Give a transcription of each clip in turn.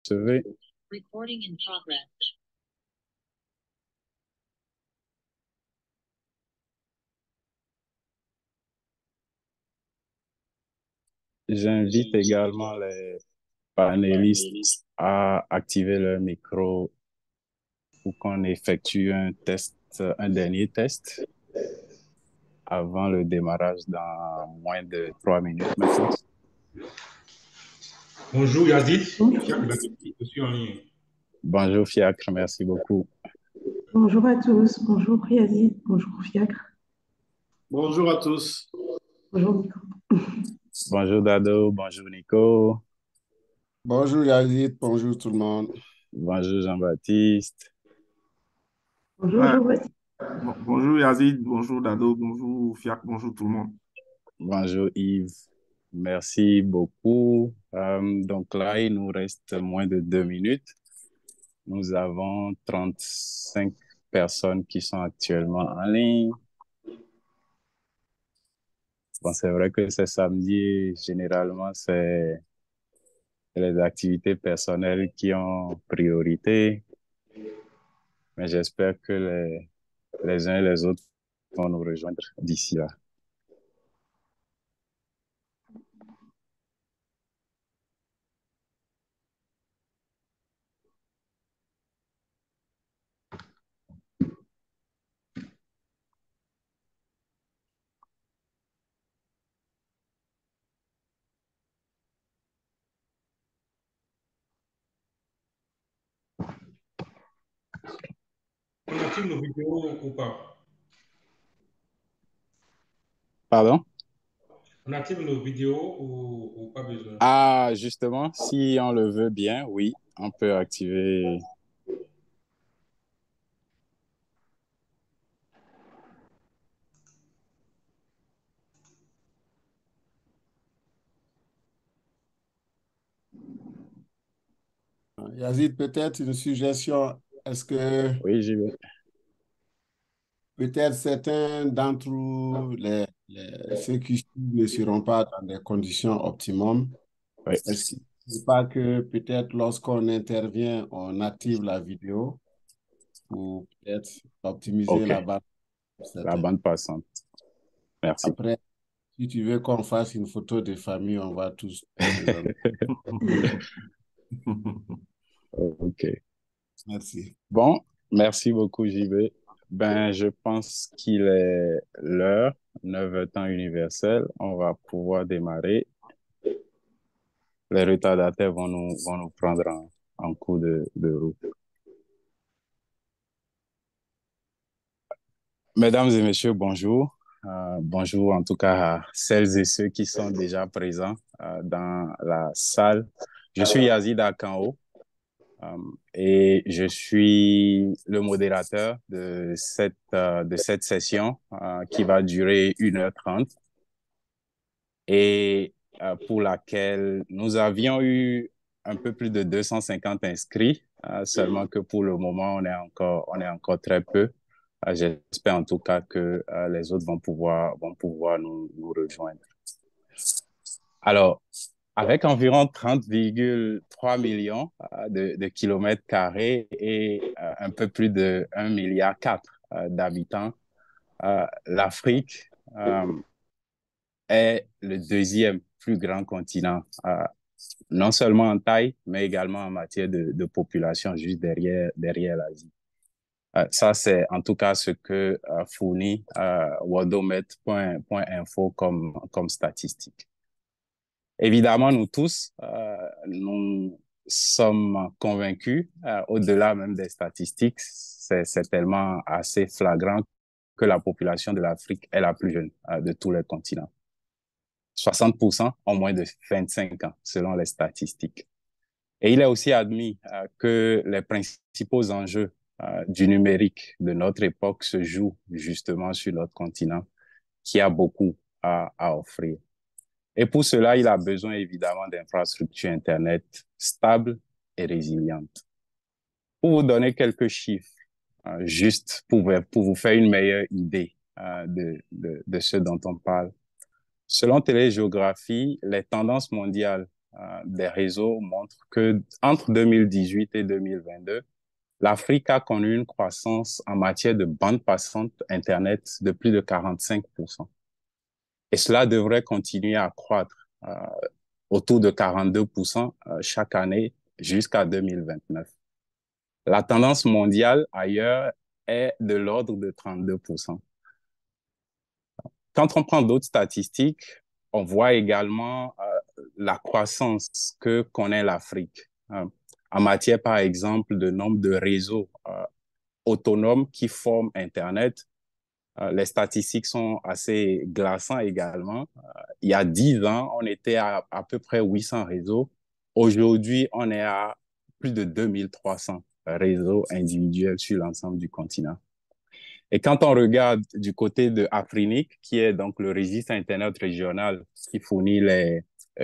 Recevez. Recording in progress. J'invite également les panélistes à activer leur micro pour qu'on effectue un test, un dernier test avant le démarrage dans moins de 3 minutes maintenant. Bonjour Yazid, je suis en ligne. Bonjour Fiacre, merci beaucoup. Bonjour à tous, bonjour Yazid, bonjour Fiacre. Bonjour à tous. Bonjour Nico. Bonjour Dado, bonjour Nico. Bonjour Yazid, bonjour tout le monde. Bonjour Jean-Baptiste. Bonjour Jean-Baptiste. Bonjour Yazid, bonjour Dado, bonjour Fiac, bonjour tout le monde. Bonjour Yves. Merci beaucoup. Donc là, il nous reste moins de 2 minutes. Nous avons 35 personnes qui sont actuellement en ligne. Bon, c'est vrai que c'est samedi, généralement, c'est les activités personnelles qui ont priorité. Mais j'espère que les uns et les autres vont nous rejoindre d'ici là. On active nos vidéos ou pas? Pardon? On active nos vidéos ou pas besoin? Ah, justement, si on le veut bien, oui, on peut activer. Yazid, peut-être une suggestion. Est-ce que Oui, j'y vais. peut-être certains d'entre ceux qui suivent ne seront pas dans des conditions optimum? Oui. Est-ce qu'il ne faut pas que peut-être lorsqu'on intervient, on active la vidéo pour peut-être optimiser OK. la bande pour La certains? bande passante. Merci. Après, si tu veux qu'on fasse une photo de famille, on va tous te présenter. OK. Merci. Bon, merci beaucoup, JB. Ben, je pense qu'il est l'heure, 9h temps universel. On va pouvoir démarrer. Les retardataires vont nous prendre en cours de route. Mesdames et messieurs, bonjour. Bonjour en tout cas à celles et ceux qui sont déjà présents dans la salle. Je suis Yazid Akanho. Et je suis le modérateur de cette session qui va durer 1h30 et pour laquelle nous avions eu un peu plus de 250 inscrits, seulement que pour le moment, on est encore très peu. J'espère en tout cas que les autres vont pouvoir nous rejoindre. Alors, avec environ 30,3 millions de kilomètres carrés et un peu plus de 1,4 milliard d'habitants, l'Afrique est le deuxième plus grand continent, non seulement en taille, mais également en matière de population, juste derrière l'Asie. Ça, c'est en tout cas ce que fournit worldomet.info comme statistique. Évidemment, nous tous, nous sommes convaincus, au-delà même des statistiques, c'est tellement assez flagrant que la population de l'Afrique est la plus jeune de tous les continents. 60% ont moins de 25 ans, selon les statistiques. Et il est aussi admis que les principaux enjeux du numérique de notre époque se jouent justement sur notre continent, qui a beaucoup à offrir. Et pour cela, il a besoin évidemment d'infrastructures Internet stables et résilientes. Pour vous donner quelques chiffres, juste pour vous faire une meilleure idée de ce dont on parle. Selon Télégéographie, les tendances mondiales des réseaux montre que entre 2018 et 2022, l'Afrique a connu une croissance en matière de bande passante Internet de plus de 45%. Et cela devrait continuer à croître autour de 42% chaque année jusqu'à 2029. La tendance mondiale ailleurs est de l'ordre de 32%. Quand on prend d'autres statistiques, on voit également la croissance que connaît l'Afrique en matière, par exemple, de nombre de réseaux autonomes qui forment Internet. Les statistiques sont assez glaçantes également. Il y a 10 ans, on était à peu près 800 réseaux. Aujourd'hui, on est à plus de 2300 réseaux individuels sur l'ensemble du continent. Et quand on regarde du côté de Afrinic, qui est donc le registre Internet régional qui fournit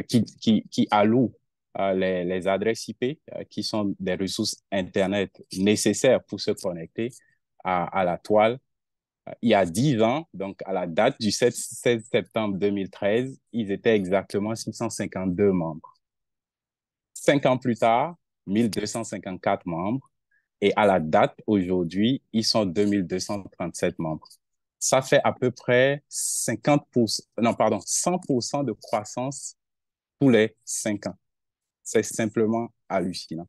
qui alloue les adresses IP, qui sont des ressources Internet nécessaires pour se connecter à la toile, il y a 10 ans, donc à la date du 16 septembre 2013, ils étaient exactement 652 membres. 5 ans plus tard, 1254 membres. Et à la date aujourd'hui, ils sont 2237 membres. Ça fait à peu près 100% de croissance tous les 5 ans. C'est simplement hallucinant.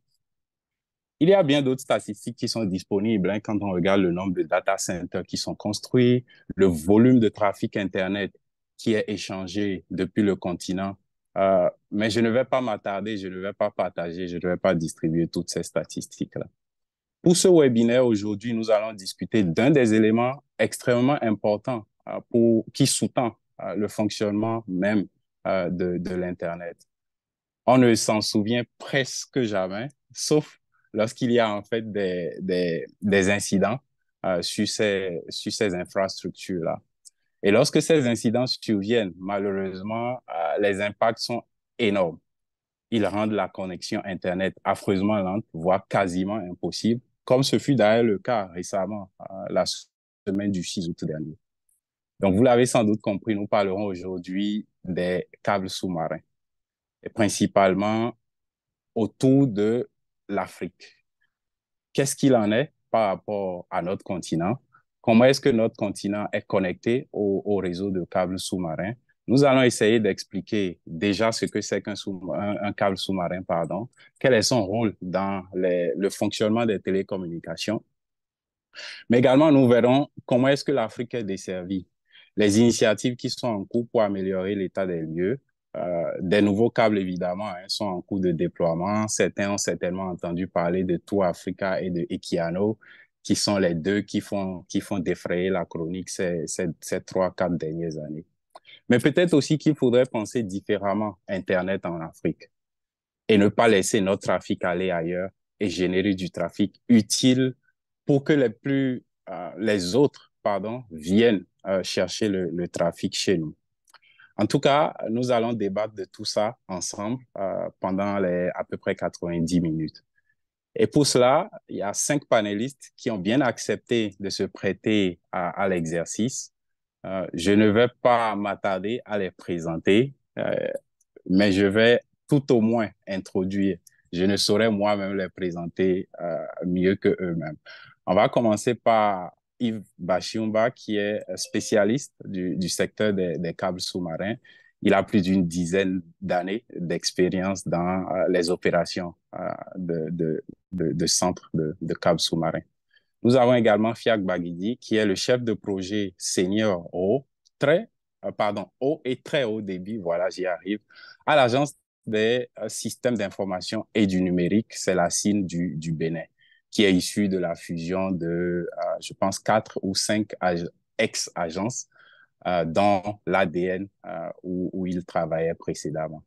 Il y a bien d'autres statistiques qui sont disponibles quand on regarde le nombre de data centers qui sont construits, le volume de trafic Internet qui est échangé depuis le continent. Mais je ne vais pas m'attarder, je ne vais pas partager, je ne vais pas distribuer toutes ces statistiques-là. Pour ce webinaire, aujourd'hui, nous allons discuter d'un des éléments extrêmement importants qui sous-tend le fonctionnement même de l'Internet. On ne s'en souvient presque jamais, sauf lorsqu'il y a en fait des incidents sur ces infrastructures-là. Et lorsque ces incidents surviennent, malheureusement, les impacts sont énormes. Ils rendent la connexion Internet affreusement lente, voire quasiment impossible, comme ce fut d'ailleurs le cas récemment, la semaine du 6 août dernier. Donc, vous l'avez sans doute compris, nous parlerons aujourd'hui des câbles sous-marins, et principalement autour de l'Afrique. Qu'est-ce qu'il en est par rapport à notre continent? Comment est-ce que notre continent est connecté au réseau de câbles sous-marins? Nous allons essayer d'expliquer déjà ce que c'est un câble sous-marin, pardon, quel est son rôle dans le fonctionnement des télécommunications. Mais également, nous verrons comment est-ce que l'Afrique est desservie, les initiatives qui sont en cours pour améliorer l'état des lieux. Des nouveaux câbles, évidemment, sont en cours de déploiement. Certains ont certainement entendu parler de Tour Africa et de Equiano, qui sont les deux qui font défrayer la chronique ces 3-4 dernières années. Mais peut-être aussi qu'il faudrait penser différemment Internet en Afrique et ne pas laisser notre trafic aller ailleurs et générer du trafic utile pour que les autres viennent chercher le trafic chez nous. En tout cas, nous allons débattre de tout ça ensemble pendant à peu près 90 minutes. Et pour cela, il y a 5 panélistes qui ont bien accepté de se prêter à l'exercice. Je ne vais pas m'attarder à les présenter, mais je vais tout au moins introduire. Je ne saurais moi-même les présenter mieux que eux-mêmes. On va commencer par Yves Bachiumba, qui est spécialiste du secteur des câbles sous-marins. Il a plus d'une dizaine d'années d'expérience dans les opérations de centres de câbles sous-marins. Nous avons également Fiak Baguidi, qui est le chef de projet senior haut et très haut débit, voilà, j'y arrive, à l'Agence des systèmes d'information et du numérique, c'est la SIN du Bénin, qui est issue de la fusion de, je pense, 4 ou 5 ex-agences, dont l'ADN où il travaillait précédemment.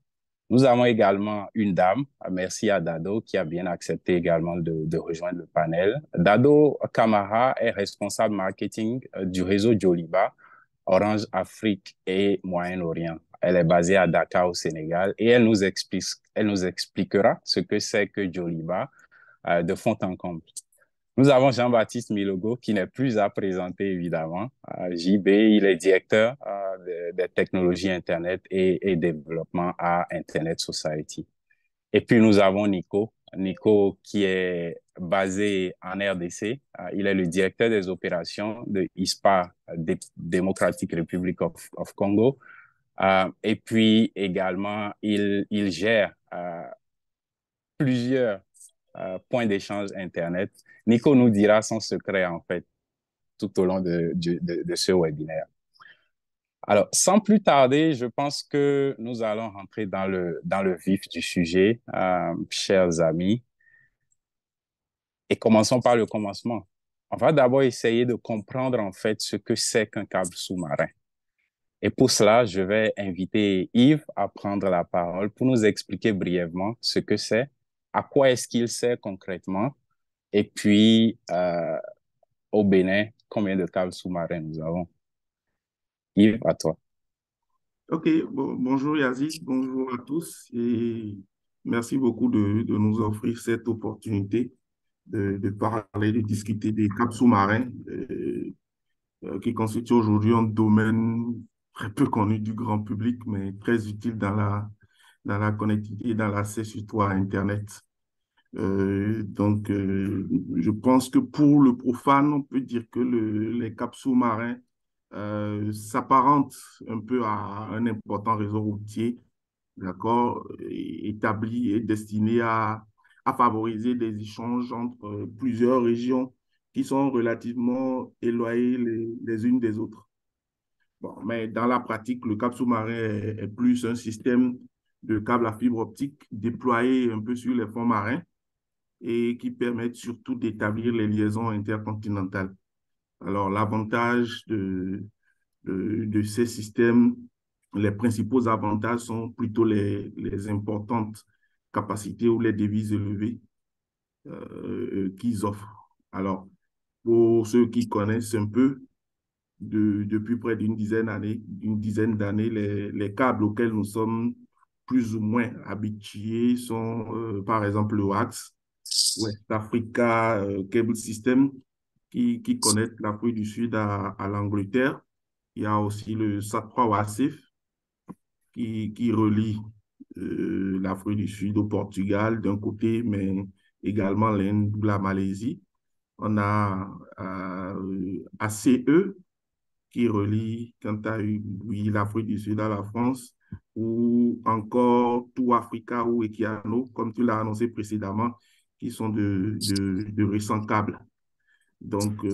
Nous avons également une dame, merci à Dado, qui a bien accepté également de rejoindre le panel. Dado Kamara est responsable marketing du réseau Joliba, Orange Afrique et Moyen-Orient. Elle est basée à Dakar au Sénégal et elle nous expliquera ce que c'est que Joliba de fond en comble. Nous avons Jean-Baptiste Milogo qui n'est plus à présenter évidemment. JB, il est directeur des technologies Internet et développement à Internet Society. Et puis, nous avons Nico. Nico qui est basé en RDC. Il est le directeur des opérations de ISPA, Democratic Republic of Congo. Et puis également, il gère plusieurs points d'échange Internet. Nico nous dira son secret, en fait, tout au long de ce webinaire. Alors, sans plus tarder, je pense que nous allons rentrer dans le vif du sujet, chers amis. Et commençons par le commencement. On va d'abord essayer de comprendre, en fait, ce que c'est qu'un câble sous-marin. Et pour cela, je vais inviter Yves à prendre la parole pour nous expliquer brièvement ce que c'est, à quoi est-ce qu'il sert concrètement, et puis au Bénin, combien de câbles sous-marins nous avons. Yves, à toi. Ok, bonjour Yazid, bonjour à tous et merci beaucoup de nous offrir cette opportunité de parler, de discuter des câbles sous-marins qui constituent aujourd'hui un domaine très peu connu du grand public, mais très utile dans la connectivité et dans l'accès surtout à Internet. Je pense que pour le profane, on peut dire que les câbles sous-marins s'apparentent un peu à un important réseau routier, d'accord, établi et destiné à favoriser des échanges entre plusieurs régions qui sont relativement éloignées les unes des autres. Bon, mais dans la pratique, le câble sous-marin est plus un système de câbles à fibre optique déployé un peu sur les fonds marins et qui permettent surtout d'établir les liaisons intercontinentales. Alors, l'avantage de ces systèmes, les principaux avantages sont plutôt les importantes capacités ou les devises élevées qu'ils offrent. Alors, pour ceux qui connaissent un peu, depuis près d'une dizaine d'années, les câbles auxquels nous sommes plus ou moins habitués sont, par exemple, le WAX, West Africa Cable System, qui connecte l'Afrique du Sud à l'Angleterre. Il y a aussi le SAT3 WASIF qui relie l'Afrique du Sud au Portugal d'un côté, mais également l'Inde ou la Malaisie. On a ACE qui relie, quant à lui, l'Afrique du Sud à la France, ou encore Tout Africa ou Equiano, comme tu l'as annoncé précédemment, qui sont de récents câbles. Donc,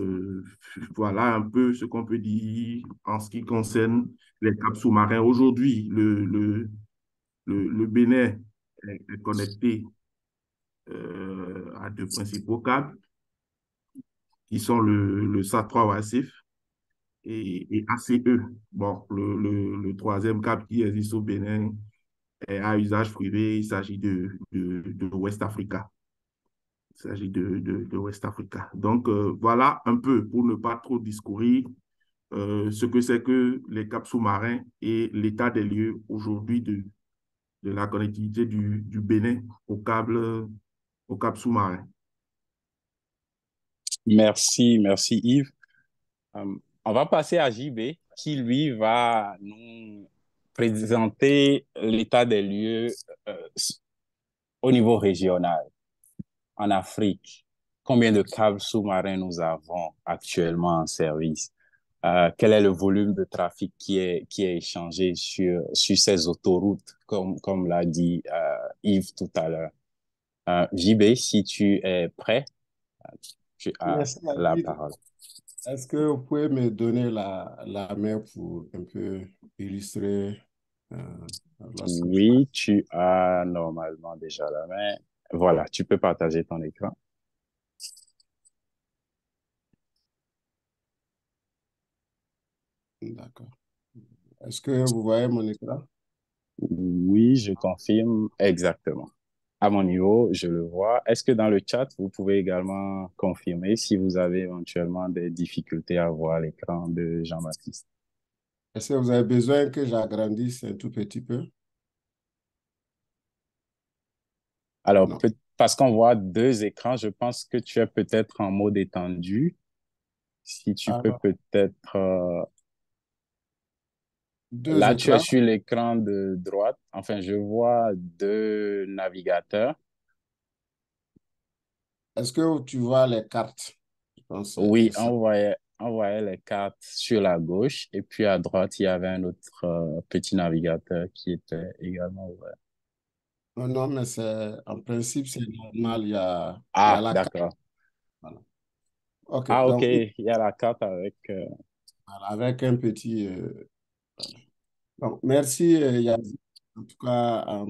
voilà un peu ce qu'on peut dire en ce qui concerne les câbles sous-marins. Aujourd'hui, le Bénin est connecté à deux principaux câbles, qui sont le SAT3 WASIF et ACE. Bon, le troisième câble qui existe au Bénin est à usage privé. Il s'agit de West Africa. Il s'agit de West Africa. Donc, voilà un peu, pour ne pas trop discourir, ce que c'est que les câbles sous-marins et l'état des lieux aujourd'hui de la connectivité du Bénin au câble sous-marin. Merci Yves. On va passer à JB qui, lui, va nous présenter l'état des lieux au niveau régional en Afrique. Combien de câbles sous-marins nous avons actuellement en service? Quel est le volume de trafic qui est échangé sur ces autoroutes, comme l'a dit Yves tout à l'heure. JB, si tu es prêt, tu as Merci, la David. parole. Est-ce que vous pouvez me donner la main pour un peu illustrer lorsque je parle? Oui, tu as normalement déjà la main. Voilà, tu peux partager ton écran. D'accord. Est-ce que vous voyez mon écran? Oui, je confirme exactement. À mon niveau, je le vois. Est-ce que dans le chat, vous pouvez également confirmer si vous avez éventuellement des difficultés à voir l'écran de Jean-Baptiste? Est-ce que vous avez besoin que j'agrandisse un tout petit peu? Alors, Non. parce qu'on voit deux écrans, je pense que tu es peut-être en mode étendu. Si tu peux Alors, peut-être... Deux Là, tu es écrans. sur l'écran de droite. Enfin, je vois deux navigateurs. Est-ce que tu vois les cartes? Je pense que Oui, c'est ça. on voyait les cartes sur la gauche et puis à droite, il y avait un autre petit navigateur qui était également ouvert. Non, non, mais c'est, en principe, c'est normal. Il y a Ah, la carte. d'accord. Voilà. OK. Ah, ok, Donc, il y a la carte avec... voilà, avec un petit. Voilà. Donc, merci, Yazid. En tout cas,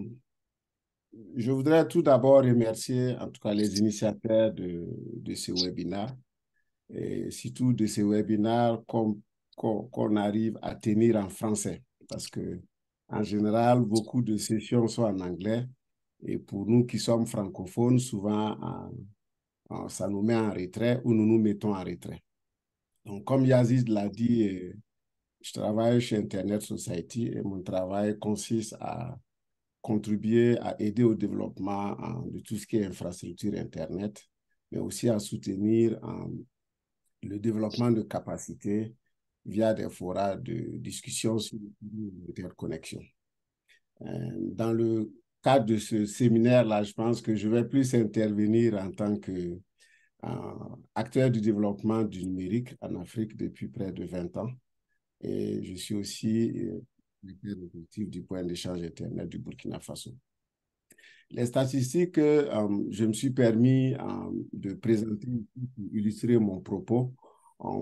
je voudrais tout d'abord remercier, en tout cas, les initiateurs de ce webinaire et surtout de ces webinaires qu'on arrive à tenir en français. Parce que, en général, beaucoup de sessions sont en anglais. Et pour nous qui sommes francophones, souvent, ça nous met en retrait ou nous nous mettons en retrait. Donc, comme Yazid l'a dit, je travaille chez Internet Society et mon travail consiste à contribuer à aider au développement de tout ce qui est infrastructure Internet, mais aussi à soutenir le développement de capacités via des forats de discussion sur l'interconnexion. Dans le cadre de ce séminaire-là, je pense que je vais plus intervenir en tant que acteur du développement du numérique en Afrique depuis près de 20 ans. Et je suis aussi directeur exécutif du point d'échange Internet du Burkina Faso. Les statistiques que je me suis permis de présenter pour illustrer mon propos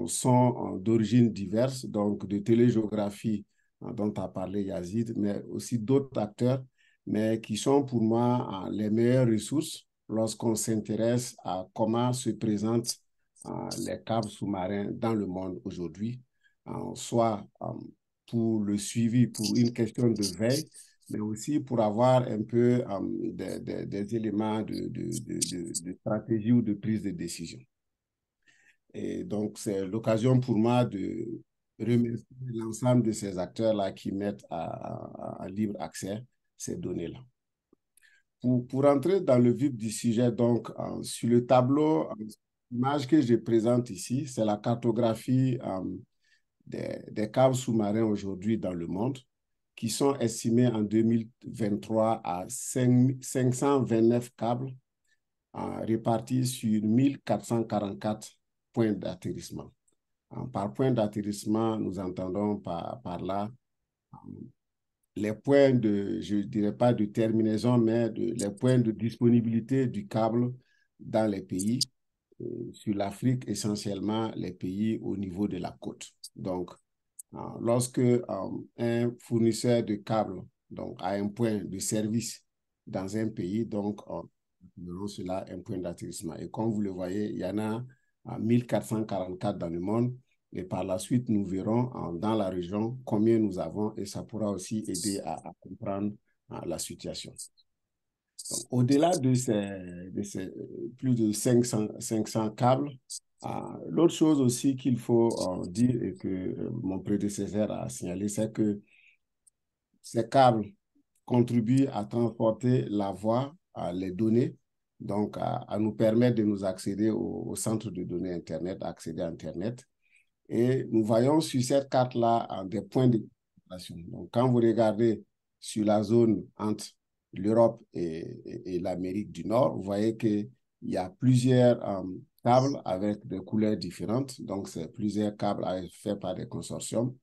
sont d'origine diverse, donc de télégéographie dont a parlé Yazid, mais aussi d'autres acteurs, mais qui sont pour moi les meilleures ressources lorsqu'on s'intéresse à comment se présentent les câbles sous-marins dans le monde aujourd'hui, soit pour le suivi, pour une question de veille, mais aussi pour avoir un peu des éléments de stratégie ou de prise de décision. Et donc, c'est l'occasion pour moi de remercier l'ensemble de ces acteurs-là qui mettent à libre accès ces données-là. Pour entrer dans le vif du sujet, donc, sur le tableau, l'image que je présente ici, c'est la cartographie des câbles sous-marins aujourd'hui dans le monde, qui sont estimés en 2023 à 529 câbles répartis sur 1444 points d'atterrissement. Par point d'atterrissement, nous entendons par là les points de, je ne dirais pas de terminaison, mais les points de disponibilité du câble dans les pays. Sur l'Afrique, essentiellement les pays au niveau de la côte. Donc, lorsque un fournisseur de câbles donc, a un point de service dans un pays, donc nous appellerons cela un point d'atterrissement. Et comme vous le voyez, il y en a 1444 dans le monde. Et par la suite, nous verrons dans la région combien nous avons et ça pourra aussi aider à comprendre la situation. Au-delà de ces plus de 500 câbles, l'autre chose aussi qu'il faut dire et que mon prédécesseur a signalé, c'est que ces câbles contribuent à transporter la voix, les données, donc à nous permettre de nous accéder au centre de données Internet, accéder à Internet. Et nous voyons sur cette carte-là des points de communication. Donc, quand vous regardez sur la zone entre l'Europe et l'Amérique du Nord, vous voyez qu'il y a plusieurs câbles avec des couleurs différentes. Donc, c'est plusieurs câbles faits par des consortiums.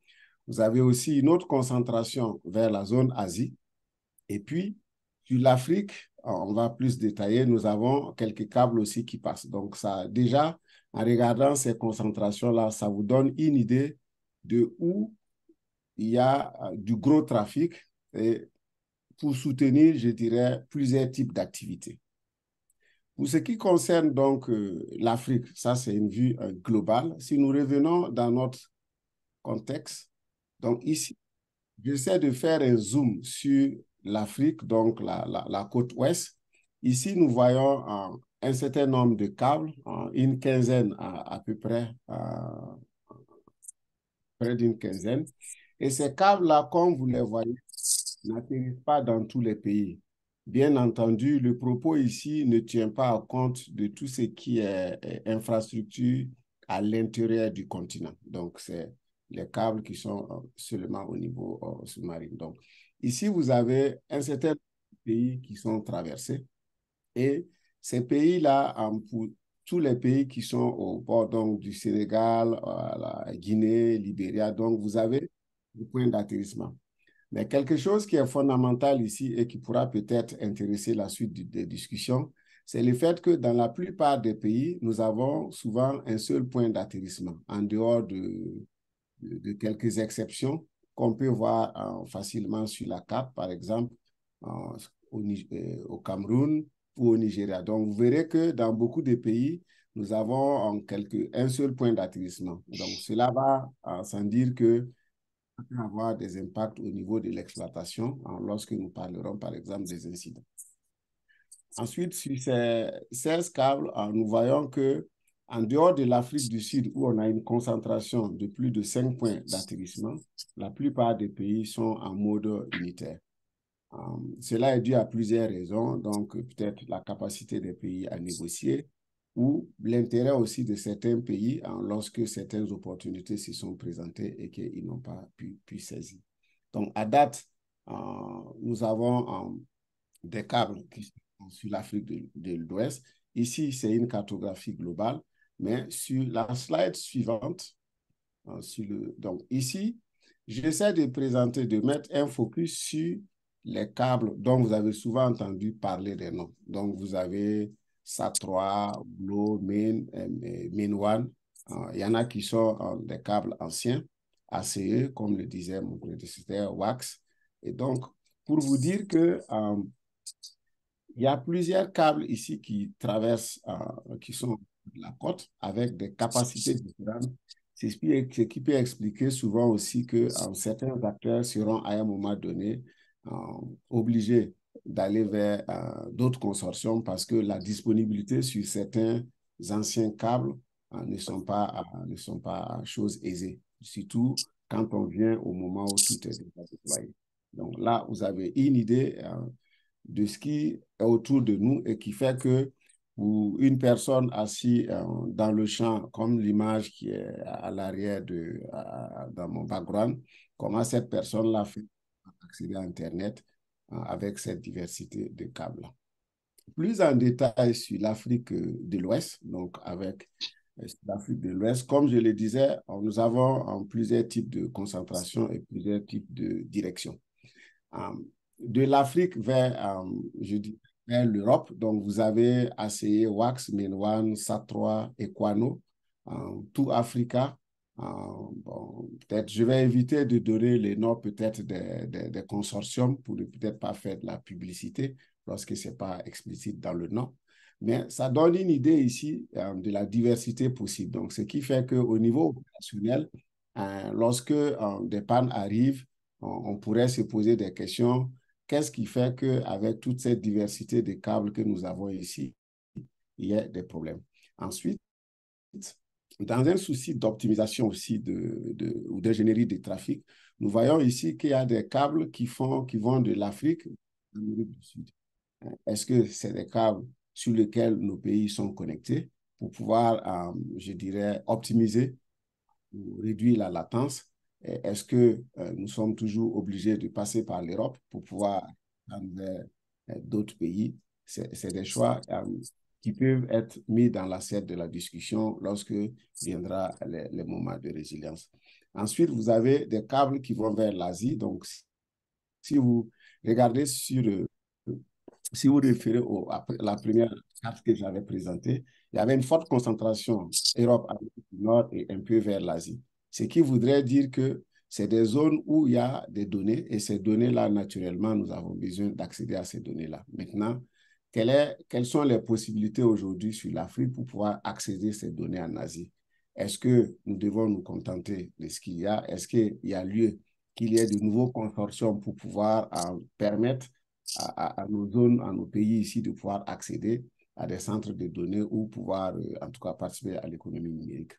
Vous avez aussi une autre concentration vers la zone Asie. Et puis, sur l'Afrique, on va plus détailler, nous avons quelques câbles aussi qui passent. Donc, ça, déjà, en regardant ces concentrations-là, ça vous donne une idée de où il y a du gros trafic et pour soutenir, je dirais, plusieurs types d'activités. Pour ce qui concerne donc l'Afrique, ça c'est une vue globale. Si nous revenons dans notre contexte, donc ici, j'essaie de faire un zoom sur l'Afrique, donc la côte ouest. Ici, nous voyons un certain nombre de câbles, une quinzaine à peu près, près d'une quinzaine. Et ces câbles-là, comme vous les voyez, n'atterrissent pas dans tous les pays. Bien entendu, le propos ici ne tient pas compte de tout ce qui est infrastructure à l'intérieur du continent. Donc, c'est les câbles qui sont seulement au niveau sous-marin. Donc, ici, vous avez un certain nombre de pays qui sont traversés et ces pays-là, pour tous les pays qui sont au bord donc, du Sénégal, la Guinée, Libéria, donc vous avez des points d'atterrissement. Mais quelque chose qui est fondamental ici et qui pourra peut-être intéresser la suite des discussions, c'est le fait que dans la plupart des pays, nous avons souvent un seul point d'atterrissement, en dehors de quelques exceptions qu'on peut voir facilement sur la carte, par exemple au Cameroun ou au Nigeria. Donc, vous verrez que dans beaucoup de pays, nous avons un seul point d'atterrissement. Donc, cela va sans dire que ça peut avoir des impacts au niveau de l'exploitation lorsque nous parlerons, par exemple, des incidents. Ensuite, sur ces 16 câbles, nous voyons que en dehors de l'Afrique du Sud, où on a une concentration de plus de 5 points d'atterrissement, la plupart des pays sont en mode unitaire. Cela est dû à plusieurs raisons, donc peut-être la capacité des pays à négocier ou l'intérêt aussi de certains pays lorsque certaines opportunités se sont présentées et qu'ils n'ont pas pu saisir. Donc, à date, nous avons des câbles qui sont sur l'Afrique de l'Ouest. Ici, c'est une cartographie globale, mais sur la slide suivante, donc ici, j'essaie de présenter, de mettre un focus sur les câbles dont vous avez souvent entendu parler des noms. Donc, vous avez SAT3, Glo, Main 1. Il y en a qui sont des câbles anciens, ACE, comme le disait mon prédécesseur, WAX. Et donc, pour vous dire que il y a plusieurs câbles ici qui traversent, qui sont de la côte avec des capacités différentes. C'est ce qui peut expliquer souvent aussi que certains acteurs seront à un moment donné obligés d'aller vers d'autres consortiums parce que la disponibilité sur certains anciens câbles ne sont pas choses aisées, surtout quand on vient au moment où tout est déjà déployé. Donc là, vous avez une idée de ce qui est autour de nous et qui fait que pour une personne assise dans le champ, comme l'image qui est à l'arrière dans mon background, comment cette personne-là fait accéder à Internet avec cette diversité de câbles. Plus en détail sur l'Afrique de l'Ouest, donc avec l'Afrique de l'Ouest, comme je le disais, nous avons plusieurs types de concentration et plusieurs types de directions. De l'Afrique vers, vers l'Europe. Donc, vous avez ACE, WAX, Main 1, SAT3, Equano, tout Africa. Bon, peut-être je vais éviter de donner les noms peut-être des consortiums pour ne peut-être pas faire de la publicité lorsque ce n'est pas explicite dans le nom. Mais ça donne une idée ici de la diversité possible. Donc, ce qui fait qu'au niveau opérationnel, lorsque des pannes arrivent, on pourrait se poser des questions. Qu'est-ce qui fait qu'avec toute cette diversité de câbles que nous avons ici, il y a des problèmes? Ensuite, dans un souci d'optimisation aussi ou d'ingénierie de trafic, nous voyons ici qu'il y a des câbles qui vont de l'Afrique à l'Amérique du Sud. Est-ce que c'est des câbles sur lesquels nos pays sont connectés pour pouvoir, je dirais, optimiser ou réduire la latence? Est-ce que nous sommes toujours obligés de passer par l'Europe pour pouvoir aller vers d'autres pays? C'est des choix qui peuvent être mis dans l'assiette de la discussion lorsque viendra le moment de résilience. Ensuite, vous avez des câbles qui vont vers l'Asie. Donc, si vous regardez si vous référez à la première carte que j'avais présentée, il y avait une forte concentration Europe, Amérique du Nord et un peu vers l'Asie. Ce qui voudrait dire que c'est des zones où il y a des données et ces données-là, naturellement, nous avons besoin d'accéder à ces données-là. Maintenant, quelles sont les possibilités aujourd'hui sur l'Afrique pour pouvoir accéder à ces données en Asie? Est-ce que nous devons nous contenter de ce qu'il y a? Est-ce qu'il y a lieu qu'il y ait de nouveaux consortiums pour pouvoir permettre à nos zones, à nos pays ici de pouvoir accéder à des centres de données ou pouvoir, en tout cas, participer à l'économie numérique?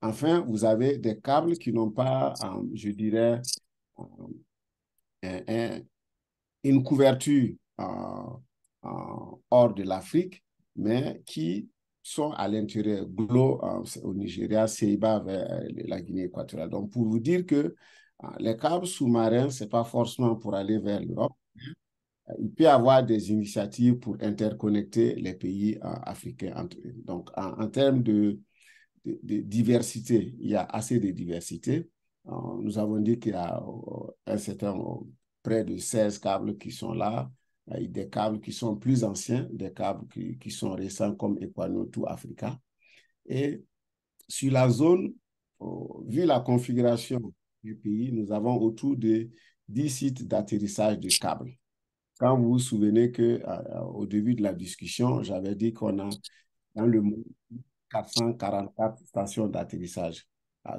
Enfin, vous avez des câbles qui n'ont pas, je dirais, une couverture hors de l'Afrique, mais qui sont à l'intérieur. Glo au Nigeria, Ceiba vers la Guinée équatoriale. Donc, pour vous dire que les câbles sous-marins, ce n'est pas forcément pour aller vers l'Europe. Il peut y avoir des initiatives pour interconnecter les pays africains entre eux. Donc, en termes de diversité, il y a assez de diversité. Nous avons dit qu'il y a un certain près de 16 câbles qui sont là, des câbles qui sont plus anciens, des câbles qui sont récents comme Equanoto Africa. Et sur la zone, vu la configuration du pays, nous avons autour de 10 sites d'atterrissage de câbles. Quand vous vous souvenez qu'au début de la discussion, j'avais dit qu'on a dans le monde 444 stations d'atterrissage.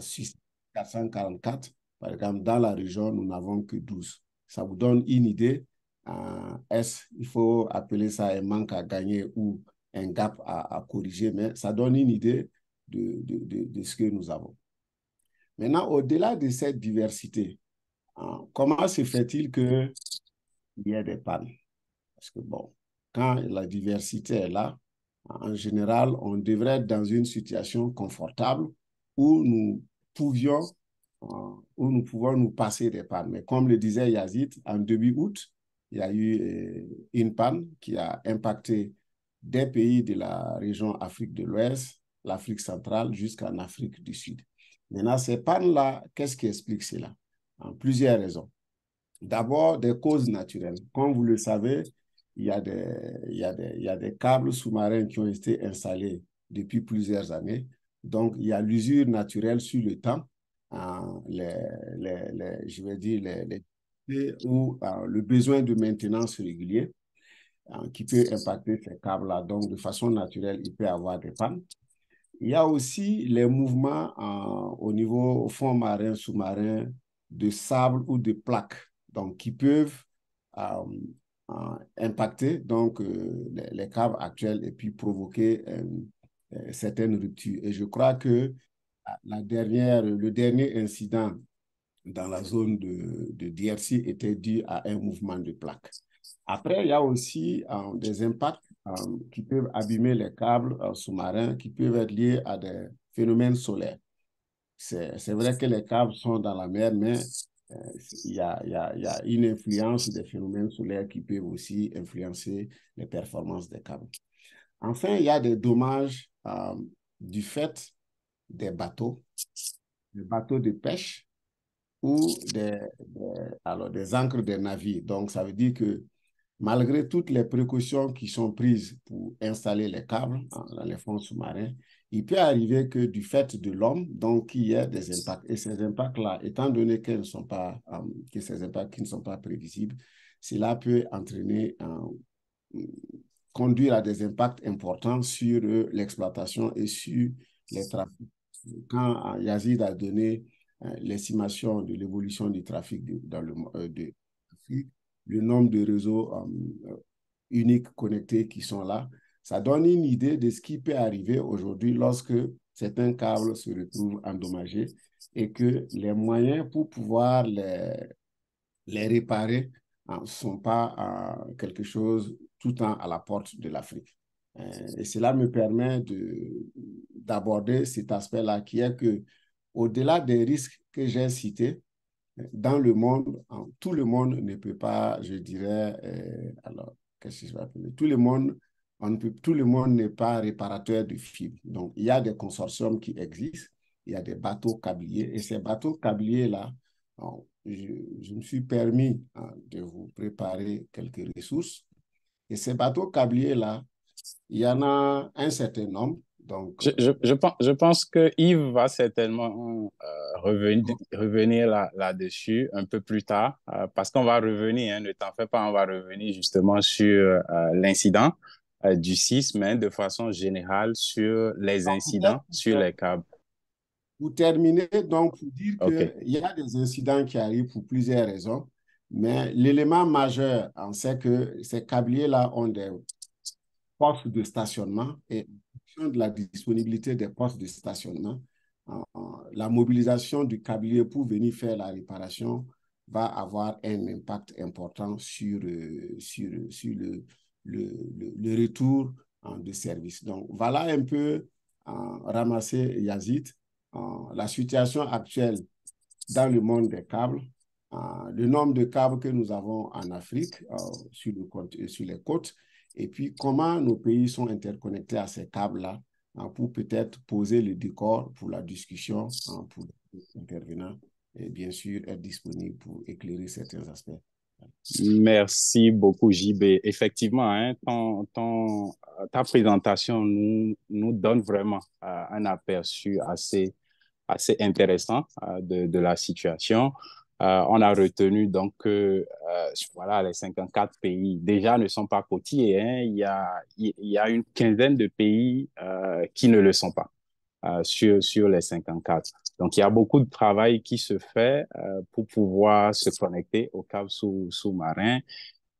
Sur 444, par exemple, dans la région, nous n'avons que 12. Ça vous donne une idée. Il faut appeler ça un manque à gagner ou un gap à corriger, mais ça donne une idée de ce que nous avons. Maintenant, au-delà de cette diversité, comment se fait-il qu'il y ait des pannes? Parce que, bon, quand la diversité est là, en général, on devrait être dans une situation confortable où nous pouvons nous passer des pannes. Mais comme le disait Yazid, en début août, il y a eu une panne qui a impacté des pays de la région Afrique de l'Ouest, l'Afrique centrale, jusqu'en Afrique du Sud. Maintenant, ces pannes-là, qu'est-ce qui explique cela? Plusieurs raisons. D'abord, des causes naturelles. Comme vous le savez, il y a des câbles sous-marins qui ont été installés depuis plusieurs années. Donc, il y a l'usure naturelle sur le temps, je vais dire, ou le besoin de maintenance régulier qui peut impacter ces câbles-là. Donc, de façon naturelle, il peut y avoir des pannes. Il y a aussi les mouvements au niveau fond marin, sous-marin, de sable ou de plaques, donc qui peuvent impacter donc, les câbles actuels et puis provoquer certaines ruptures. Et je crois que le dernier incident dans la zone de DRC était dû à un mouvement de plaques. Après, il y a aussi des impacts qui peuvent abîmer les câbles sous-marins, qui peuvent être liés à des phénomènes solaires. C'est vrai que les câbles sont dans la mer, mais il y a une influence des phénomènes solaires qui peuvent aussi influencer les performances des câbles. Enfin, il y a des dommages du fait des bateaux de pêche ou des ancres des navires. Donc, ça veut dire que malgré toutes les précautions qui sont prises pour installer les câbles dans les fonds sous-marins, il peut arriver que du fait de l'homme, donc il y ait des impacts. Et ces impacts-là, étant donné que ces impacts qui ne sont pas prévisibles, cela peut conduire à des impacts importants sur l'exploitation et sur les trafics. Quand Yazid a donné l'estimation de l'évolution du trafic dans le nombre de réseaux uniques connectés qui sont là, ça donne une idée de ce qui peut arriver aujourd'hui lorsque certains câbles se retrouvent endommagés et que les moyens pour pouvoir les réparer ne sont pas quelque chose tout le temps à la porte de l'Afrique. Et cela me permet d'aborder cet aspect-là qui est que, au-delà des risques que j'ai cités, dans le monde, tout le monde ne peut pas, je dirais, alors, qu'est-ce que je vais appeler? Tout le monde n'est pas réparateur de fibres. Donc, il y a des consortiums qui existent, il y a des bateaux câbliers, et ces bateaux câbliers-là, je me suis permis de vous préparer quelques ressources. Et ces bateaux câbliers-là, il y en a un certain nombre. Donc, je pense que Yves va certainement revenir là-dessus un peu plus tard, parce qu'on va revenir, ne t'en fais pas, on va revenir justement sur l'incident du 6, mais de façon générale sur les incidents sur les câbles. Pour terminer, donc, pour dire Okay. qu'il y a des incidents qui arrivent pour plusieurs raisons, mais l'élément majeur, c'est que ces câbliers-là ont des postes de stationnement et en fonction de la disponibilité des postes de stationnement, la mobilisation du câblier pour venir faire la réparation va avoir un impact important sur le retour de services. Donc, voilà un peu ramassé, Yazid, la situation actuelle dans le monde des câbles, le nombre de câbles que nous avons en Afrique sur les côtes, et puis comment nos pays sont interconnectés à ces câbles-là pour peut-être poser le décor pour la discussion, pour les intervenants, et bien sûr être disponible pour éclairer certains aspects. Merci beaucoup, JB. Effectivement, hein, ta présentation nous donne vraiment un aperçu assez intéressant de la situation. On a retenu donc que voilà, les 54 pays déjà ne sont pas côtiers. Hein. Il y a une quinzaine de pays qui ne le sont pas sur les 54. Donc, il y a beaucoup de travail qui se fait pour pouvoir se connecter aux câbles sous-marins.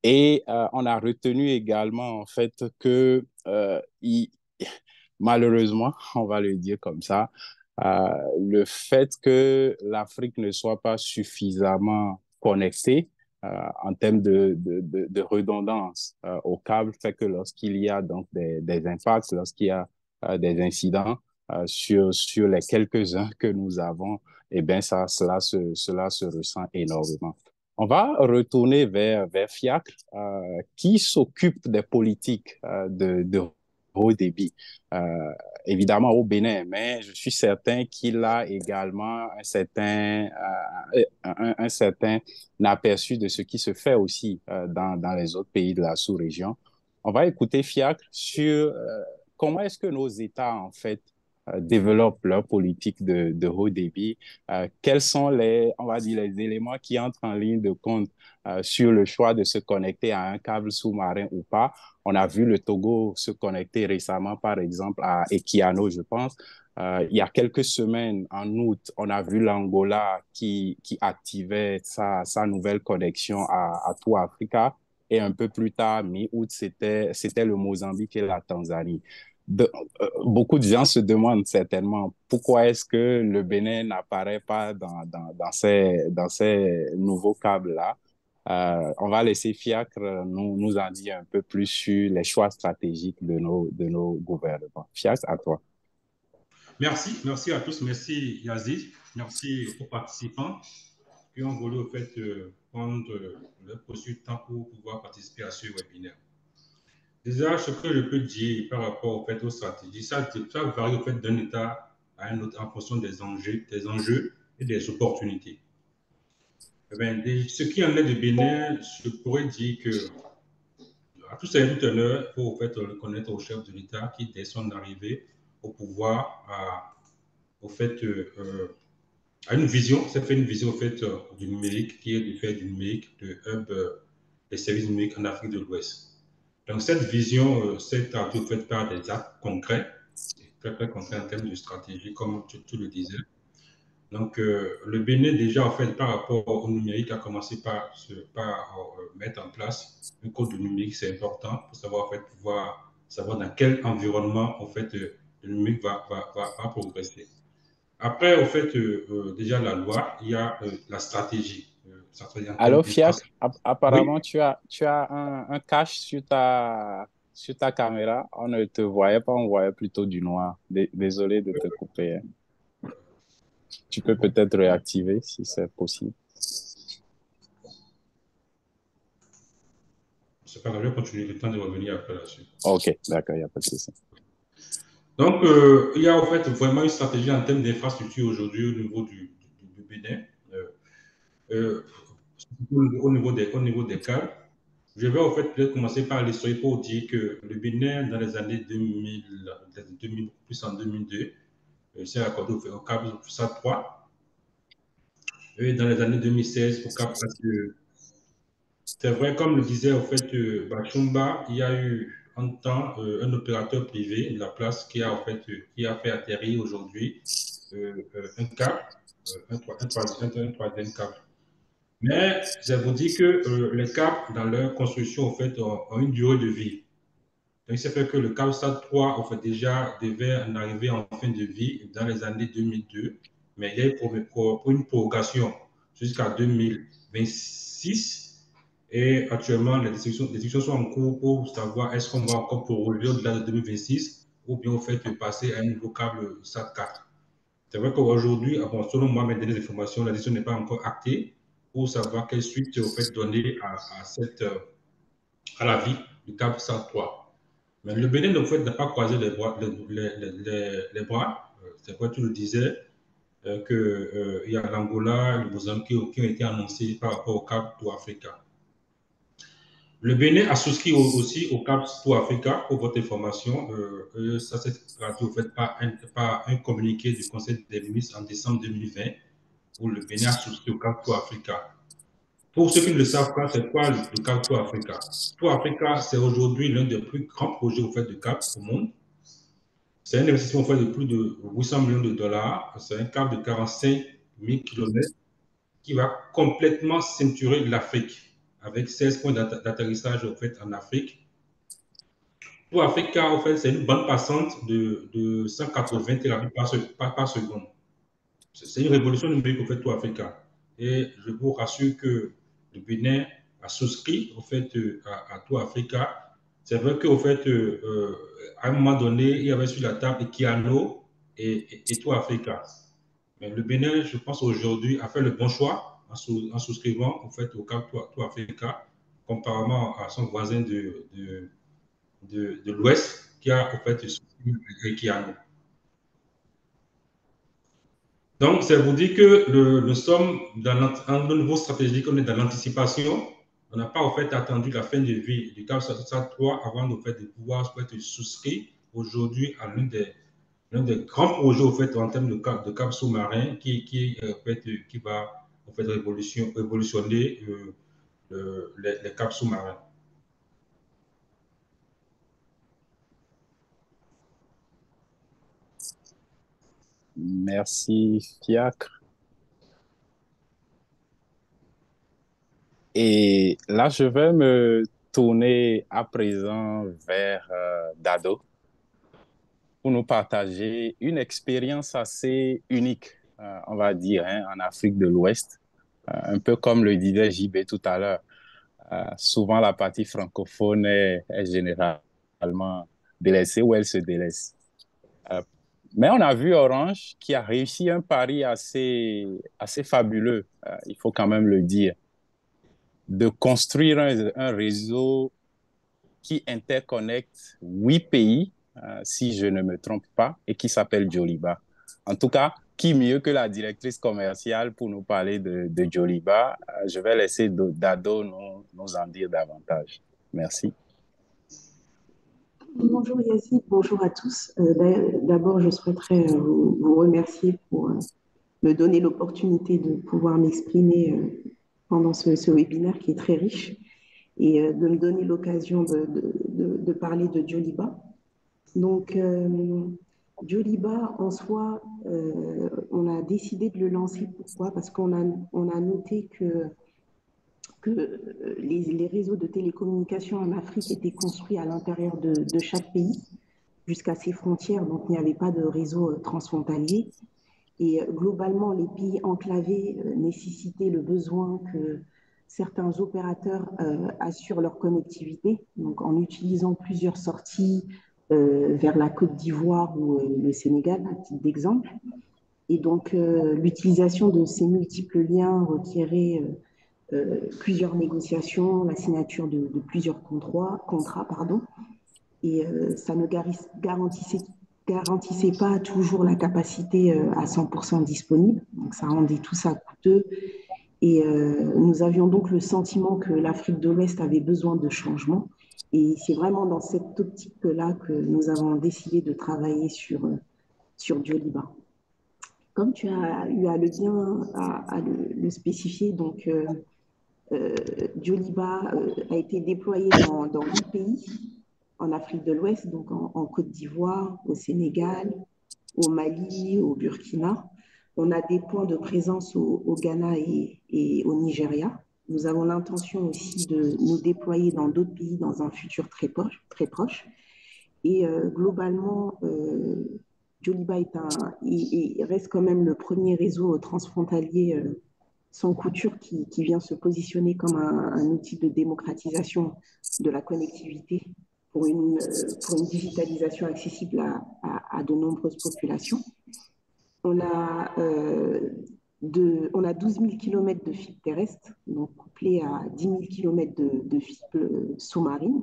Et on a retenu également, en fait, que malheureusement, on va le dire comme ça, le fait que l'Afrique ne soit pas suffisamment connectée en termes de redondance au câble fait que lorsqu'il y a donc des impacts, lorsqu'il y a des incidents sur les quelques-uns que nous avons, eh bien, cela se ressent énormément. On va retourner vers Fiacre, qui s'occupe des politiques de haut débit, évidemment au Bénin, mais je suis certain qu'il a également un certain aperçu de ce qui se fait aussi dans les autres pays de la sous-région. On va écouter Fiacre sur comment est-ce que nos États, en fait, développent leur politique de haut débit. Quels sont on va dire, les éléments qui entrent en ligne de compte sur le choix de se connecter à un câble sous-marin ou pas? On a vu le Togo se connecter récemment, par exemple, à Equiano, je pense. Il y a quelques semaines, en août, on a vu l'Angola qui activait sa nouvelle connexion à Tout Africa. Et un peu plus tard, mi-août, c'était le Mozambique et la Tanzanie. Beaucoup de gens se demandent certainement pourquoi est-ce que le Bénin n'apparaît pas dans ces nouveaux câbles-là. On va laisser Fiacre nous en dire un peu plus sur les choix stratégiques de nos gouvernements. Fiacre, à toi. Merci à tous, merci Yazid, merci aux participants qui ont voulu au fait prendre leur possible temps pour pouvoir participer à ce webinaire. Déjà, ce que je peux dire par rapport au fait aux stratégies, ça varie au fait d'un État à un autre en fonction des enjeux et des opportunités. Eh bien, ce qui en est de Bénin, je pourrais dire que à tout ça tout à l'heure, il faut au fait reconnaître au chef de l'État qui, dès son arrivée au pouvoir, a une vision, ça fait une vision au fait du numérique, qui est de faire du numérique, de hub des services numériques en Afrique de l'Ouest. Donc, cette vision s'est traduite fait par des actes concrets, très, très concrets en termes de stratégie, comme tu le disais. Donc, le Bénin, déjà, en fait, par rapport au numérique, a commencé par mettre en place un code de numérique, c'est important pour savoir, en fait, pouvoir savoir dans quel environnement, en fait, le numérique va progresser. Après, en fait, déjà, la loi, il y a la stratégie. Allô, Fiacre, apparemment, oui? tu as un cache sur ta caméra. On ne te voyait pas, on voyait plutôt du noir. Désolé de te couper. Tu peux peut-être réactiver si c'est possible. C'est pas grave, je vais continuer le temps de revenir après là-dessus. Ok, d'accord, il n'y a pas de souci. Donc, il y a en fait vraiment une stratégie en termes d'infrastructure aujourd'hui au niveau du Bénin. Au niveau des câbles. Je vais en fait peut-être commencer par l'histoire pour dire que le Bénin, dans les années 2000 plus en 2002, s'est accordé au câble SAT3. Et dans les années 2016, au câble SAT2. C'est vrai, comme le disait en fait Bachumba, il y a eu en temps un opérateur privé de la place qui a fait atterrir aujourd'hui un câble, un troisième câble. Mais je vous dis que les câbles, dans leur construction, en fait, ont une durée de vie. Donc, c'est fait que le câble SAT3, en fait, déjà, devait en arriver en fin de vie dans les années 2002. Mais il y a eu pour une prorogation jusqu'à 2026. Et actuellement, les discussions sont en cours pour savoir est-ce qu'on va encore proroger au-delà de 2026 ou bien au fait de passer à un nouveau câble SAT4. C'est vrai qu'aujourd'hui, bon, selon moi, mes dernières informations, la décision n'est pas encore actée pour savoir quelle suite au fait donner à la vie du câble SAT3. Mais le Bénin, en fait, n'a pas croisé les bras. Les bras. C'est vrai, tu le disais, qu'il y a l'Angola, le Mozambique qui ont été annoncés par rapport au câble Tour Africa. Le Bénin a souscrit aussi au CAP pour Africa, pour votre information. Ça s'est traduit au fait par un communiqué du Conseil des ministres en décembre 2020, où le Bénin a souscrit au CAP pour Africa. Pour ceux qui ne le savent pas, c'est quoi le CAP pour Africa? Pour Africa, c'est aujourd'hui l'un des plus grands projets au fait de CAP au monde. C'est un investissement au fait de plus de 800 millions de dollars. C'est un câble de 45 000 km qui va complètement ceinturer l'Afrique avec 16 points d'atterrissage au fait en Afrique. Pour Africa, en fait, c'est une bande passante de 180 terabits par seconde. C'est une révolution numérique au fait pour Africa. Et je vous rassure que le Bénin a souscrit au fait à Tour Africa. C'est vrai qu'au fait, à un moment donné, il y avait sur la table Equiano et Tour Africa. Mais le Bénin, je pense aujourd'hui, a fait le bon choix en souscrivant au fait au CAP Tour Africa, comparément à son voisin de l'Ouest qui a en fait souscrit Equiano. Donc, c'est vous dire que nous sommes dans un niveau stratégique, on est dans l'anticipation. On n'a pas en fait attendu la fin de vie du CAP SAT3 avant en fait, de pouvoir souscrire aujourd'hui à l'un des grands projets au fait, en termes de câble sous-marin qui va en fait, révolutionner les câbles sous-marins. Merci, Fiacre. Et là, je vais me tourner à présent vers Dado pour nous partager une expérience assez unique, on va dire, hein, en Afrique de l'Ouest. Un peu comme le disait JB tout à l'heure. Souvent, la partie francophone est généralement délaissée ou elle se délaisse. Mais on a vu Orange qui a réussi un pari assez fabuleux, il faut quand même le dire, de construire un réseau qui interconnecte 8 pays, si je ne me trompe pas, et qui s'appelle Joliba. En tout cas, qui mieux que la directrice commerciale pour nous parler de Joliba? Je vais laisser Dado nous en dire davantage. Merci. Bonjour Yassine, bonjour à tous. D'abord, je souhaiterais vous remercier pour me donner l'opportunité de pouvoir m'exprimer pendant ce webinaire qui est très riche et de me donner l'occasion de parler de Joliba. Donc, Joliba, en soi, on a décidé de le lancer. Pourquoi? Parce qu'on a noté que les réseaux de télécommunications en Afrique étaient construits à l'intérieur de chaque pays jusqu'à ses frontières, donc il n'y avait pas de réseau transfrontalier. Et globalement, les pays enclavés nécessitaient le besoin que certains opérateurs assurent leur connectivité, donc en utilisant plusieurs sorties vers la Côte d'Ivoire ou le Sénégal, à titre d'exemple. Et donc, l'utilisation de ces multiples liens requérait plusieurs négociations, la signature de plusieurs contrats, et ça ne garantissait pas toujours la capacité à 100% disponible, donc ça rendait tout ça coûteux. Et nous avions donc le sentiment que l'Afrique de l'Ouest avait besoin de changement. Et c'est vraiment dans cette optique-là que nous avons décidé de travailler sur Joliba. Comme tu as eu à le spécifier, donc Joliba a été déployé dans 8 pays en Afrique de l'Ouest, donc en Côte d'Ivoire, au Sénégal, au Mali, au Burkina. On a des points de présence au Ghana et au Nigeria. Nous avons l'intention aussi de nous déployer dans d'autres pays dans un futur très proche. Et globalement, Joliba reste quand même le premier réseau transfrontalier sans couture qui vient se positionner comme un outil de démocratisation de la connectivité pour une digitalisation accessible à de nombreuses populations. On a, on a 12 000 km de fibres terrestres, donc couplés à 10 000 km de fibres sous-marines.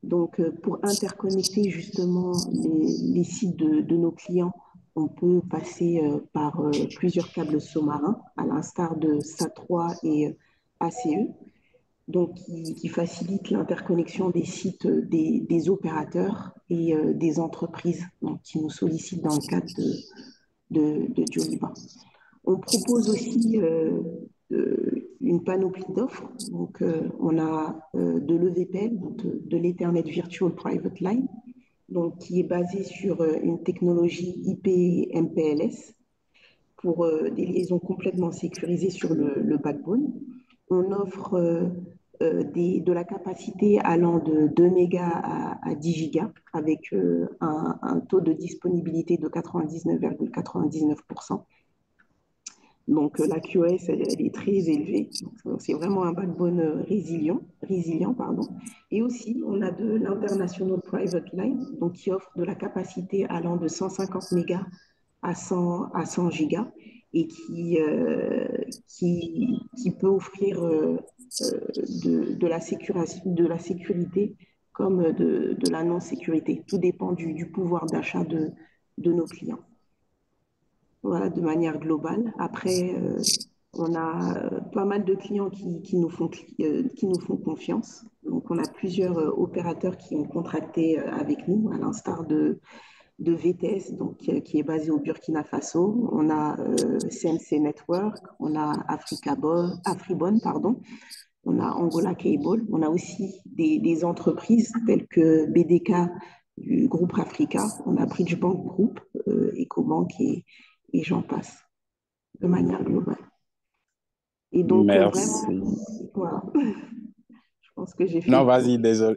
Donc, pour interconnecter justement les sites de nos clients, on peut passer par plusieurs câbles sous-marins, à l'instar de SAT3 et ACE, donc qui facilitent l'interconnexion des sites des opérateurs et des entreprises donc, qui nous sollicitent dans le cadre de Joliba. On propose aussi une panoplie d'offres. Donc, on a de l'EVPN, de l'Ethernet Virtual Private Line, donc, qui est basé sur une technologie IP MPLS pour des liaisons complètement sécurisées sur le backbone. On offre de la capacité allant de 2 mégas à 10 gigas avec un taux de disponibilité de 99,99%. Donc la QoS, elle est très élevée. C'est vraiment un backbone résilient, pardon. Et aussi, on a de l'International Private Line, donc qui offre de la capacité allant de 150 mégas à 100 gigas et qui peut offrir de la sécurité comme de la non-sécurité. Tout dépend du pouvoir d'achat de nos clients. Voilà, de manière globale. Après, on a pas mal de clients qui nous font confiance. Donc, on a plusieurs opérateurs qui ont contracté avec nous, à l'instar de VTS, donc, qui est basé au Burkina Faso. On a CMC Network, on a Afribon, pardon. On a Angola Cable. On a aussi des entreprises telles que BDK du groupe Africa. On a Bridgebank Group, Ecobank et j'en passe, de manière globale. Et donc, Merci. vraiment, voilà. Je pense que j'ai fait. Non, vas-y, désolé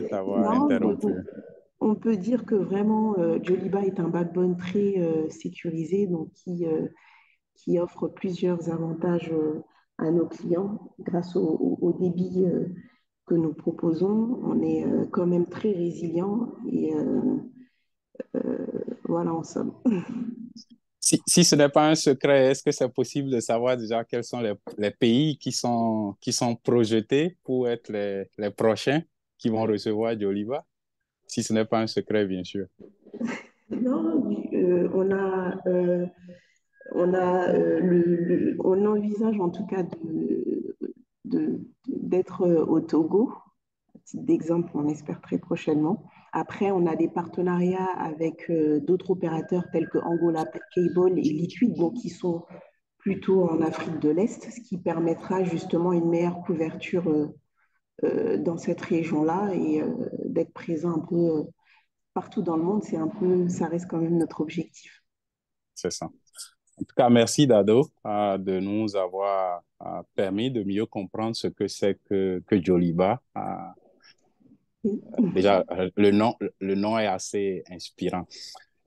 de t'avoir interrompu. On peut dire que vraiment, Joliba est un backbone très sécurisé, donc qui offre plusieurs avantages à nos clients grâce au débit que nous proposons. On est quand même très résilient et voilà, en somme. Si ce n'est pas un secret, est-ce que c'est possible de savoir déjà quels sont les pays qui sont projetés pour être les prochains qui vont recevoir Joliba? Si ce n'est pas un secret, bien sûr. Non, on envisage en tout cas d'être au Togo. À titre d'exemple, on espère très prochainement. Après, on a des partenariats avec d'autres opérateurs tels que Angola Cable et Liquid, donc qui sont plutôt en Afrique de l'Est, ce qui permettra justement une meilleure couverture dans cette région-là et d'être présent un peu partout dans le monde. Ça reste quand même notre objectif. C'est ça. En tout cas, merci Dado de nous avoir permis de mieux comprendre ce que c'est que Joliba. Déjà, le nom est assez inspirant.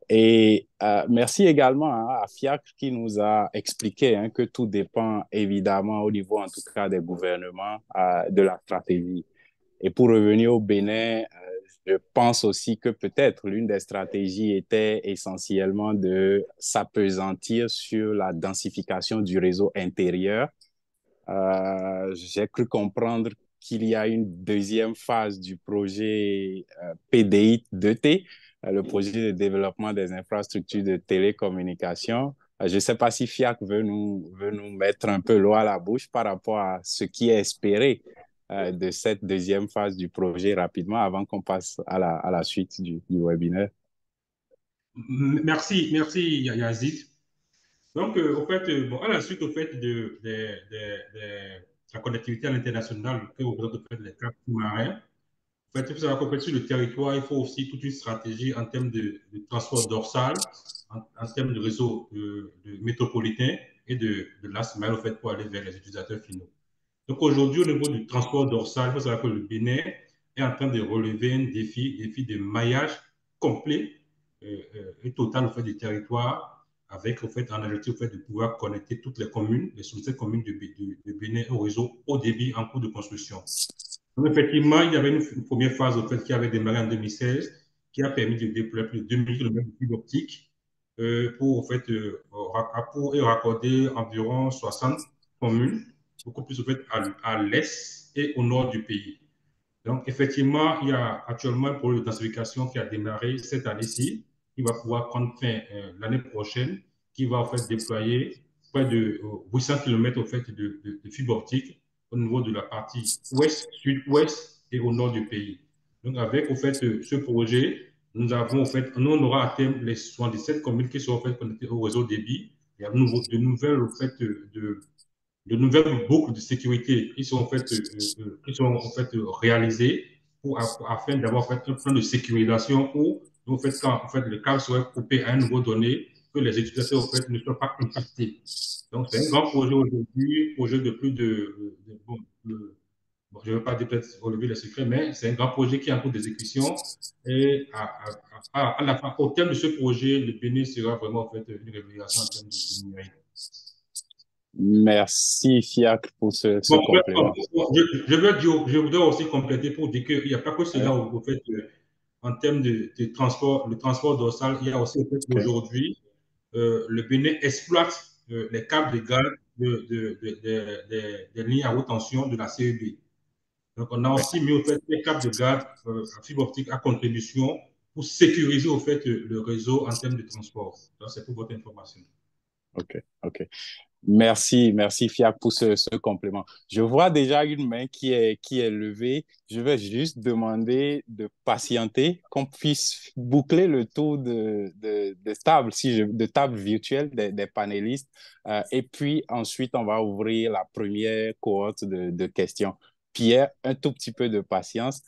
Et merci également à Fiacre qui nous a expliqué que tout dépend évidemment au niveau en tout cas des gouvernements de la stratégie. Et pour revenir au Bénin, je pense aussi que peut-être l'une des stratégies était essentiellement de s'appesantir sur la densification du réseau intérieur. J'ai cru comprendre qu'il y a une deuxième phase du projet PDI 2T, le projet de développement des infrastructures de télécommunication. Je ne sais pas si FIAC veut nous mettre un peu l'eau à la bouche par rapport à ce qui est espéré de cette deuxième phase du projet rapidement avant qu'on passe à la suite du webinaire. Merci Yazid. Donc, au fait, à la suite au fait de la connectivité à l'international que vous faites les câbles sous-marins, en fait, il faut savoir qu'en fait, sur le territoire, il faut aussi toute une stratégie en termes de transport dorsal, en termes de réseau métropolitain et de last mile, en fait, pour aller vers les utilisateurs finaux. Donc aujourd'hui, au niveau du transport dorsal, il faut savoir que le Bénin est en train de relever un défi de maillage complet et total au fait du territoire avec, au fait, en objectif, au fait, de pouvoir connecter toutes les communes, les 67 communes de Bénin au réseau haut débit en cours de construction. Donc, effectivement, il y avait une première phase, au fait, qui avait démarré en 2016, qui a permis de déployer plus de 2000 km de fibre optique pour, au fait, pour raccorder environ 60 communes, beaucoup plus, au fait, à l'est et au nord du pays. Donc, effectivement, il y a actuellement un projet de densification qui a démarré cette année-ci, qui va pouvoir prendre fin l'année prochaine, qui va en fait déployer près de 800 km au fait, de fibre optique au niveau de la partie ouest, sud-ouest et au nord du pays. Donc, avec au fait, ce projet, nous avons au fait, nous on aura à terme les 77 communes qui sont en fait connectées au réseau débit. Il y a de nouvelles au fait, de nouvelles boucles de sécurité qui sont en fait réalisées afin d'avoir fait un plan de sécurisation où, en fait, quand en fait, le câble serait coupé à un niveau donné, que les utilisateurs en fait, ne soient pas impactés. Donc, c'est un grand projet aujourd'hui, projet de plus bon, je ne veux pas dire peut-être relever les secrets, mais c'est un grand projet qui est en cours d'exécution. Et au terme de ce projet, le Bénin sera vraiment en fait une révélation en termes de numérique. Merci, Fiacre, pour ce complément. Je voudrais aussi compléter pour dire qu'il n'y a pas que cela au fait, en termes de transport, le transport dorsal, il y a aussi le fait qu'aujourd'hui, le Bénin exploite les câbles de gaz des lignes à haute tension de la CEB. Donc, on a aussi mis au fait les câbles de gaz à fibre optique à contribution pour sécuriser au fait le réseau en termes de transport. Donc, c'est pour votre information. OK. Merci Fiac pour ce complément. Je vois déjà une main qui est levée. Je vais juste demander de patienter, qu'on puisse boucler le tour de table, de table virtuelle des panélistes. Et puis ensuite, on va ouvrir la première cohorte de questions. Pierre, un tout petit peu de patience.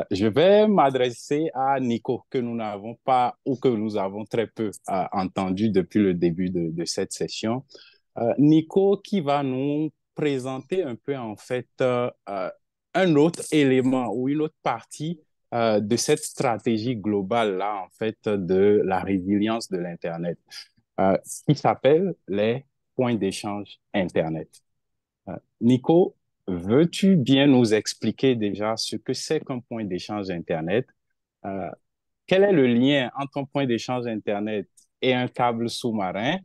Je vais m'adresser à Nico, que nous n'avons pas ou que nous avons très peu entendu depuis le début de cette session. Nico qui va nous présenter un peu en fait un autre élément ou une autre partie de cette stratégie globale-là en fait de la résilience de l'Internet qui s'appelle les points d'échange Internet. Nico, veux-tu bien nous expliquer déjà ce que c'est qu'un point d'échange Internet? Euh, Quel est le lien entre un point d'échange Internet et un câble sous-marin?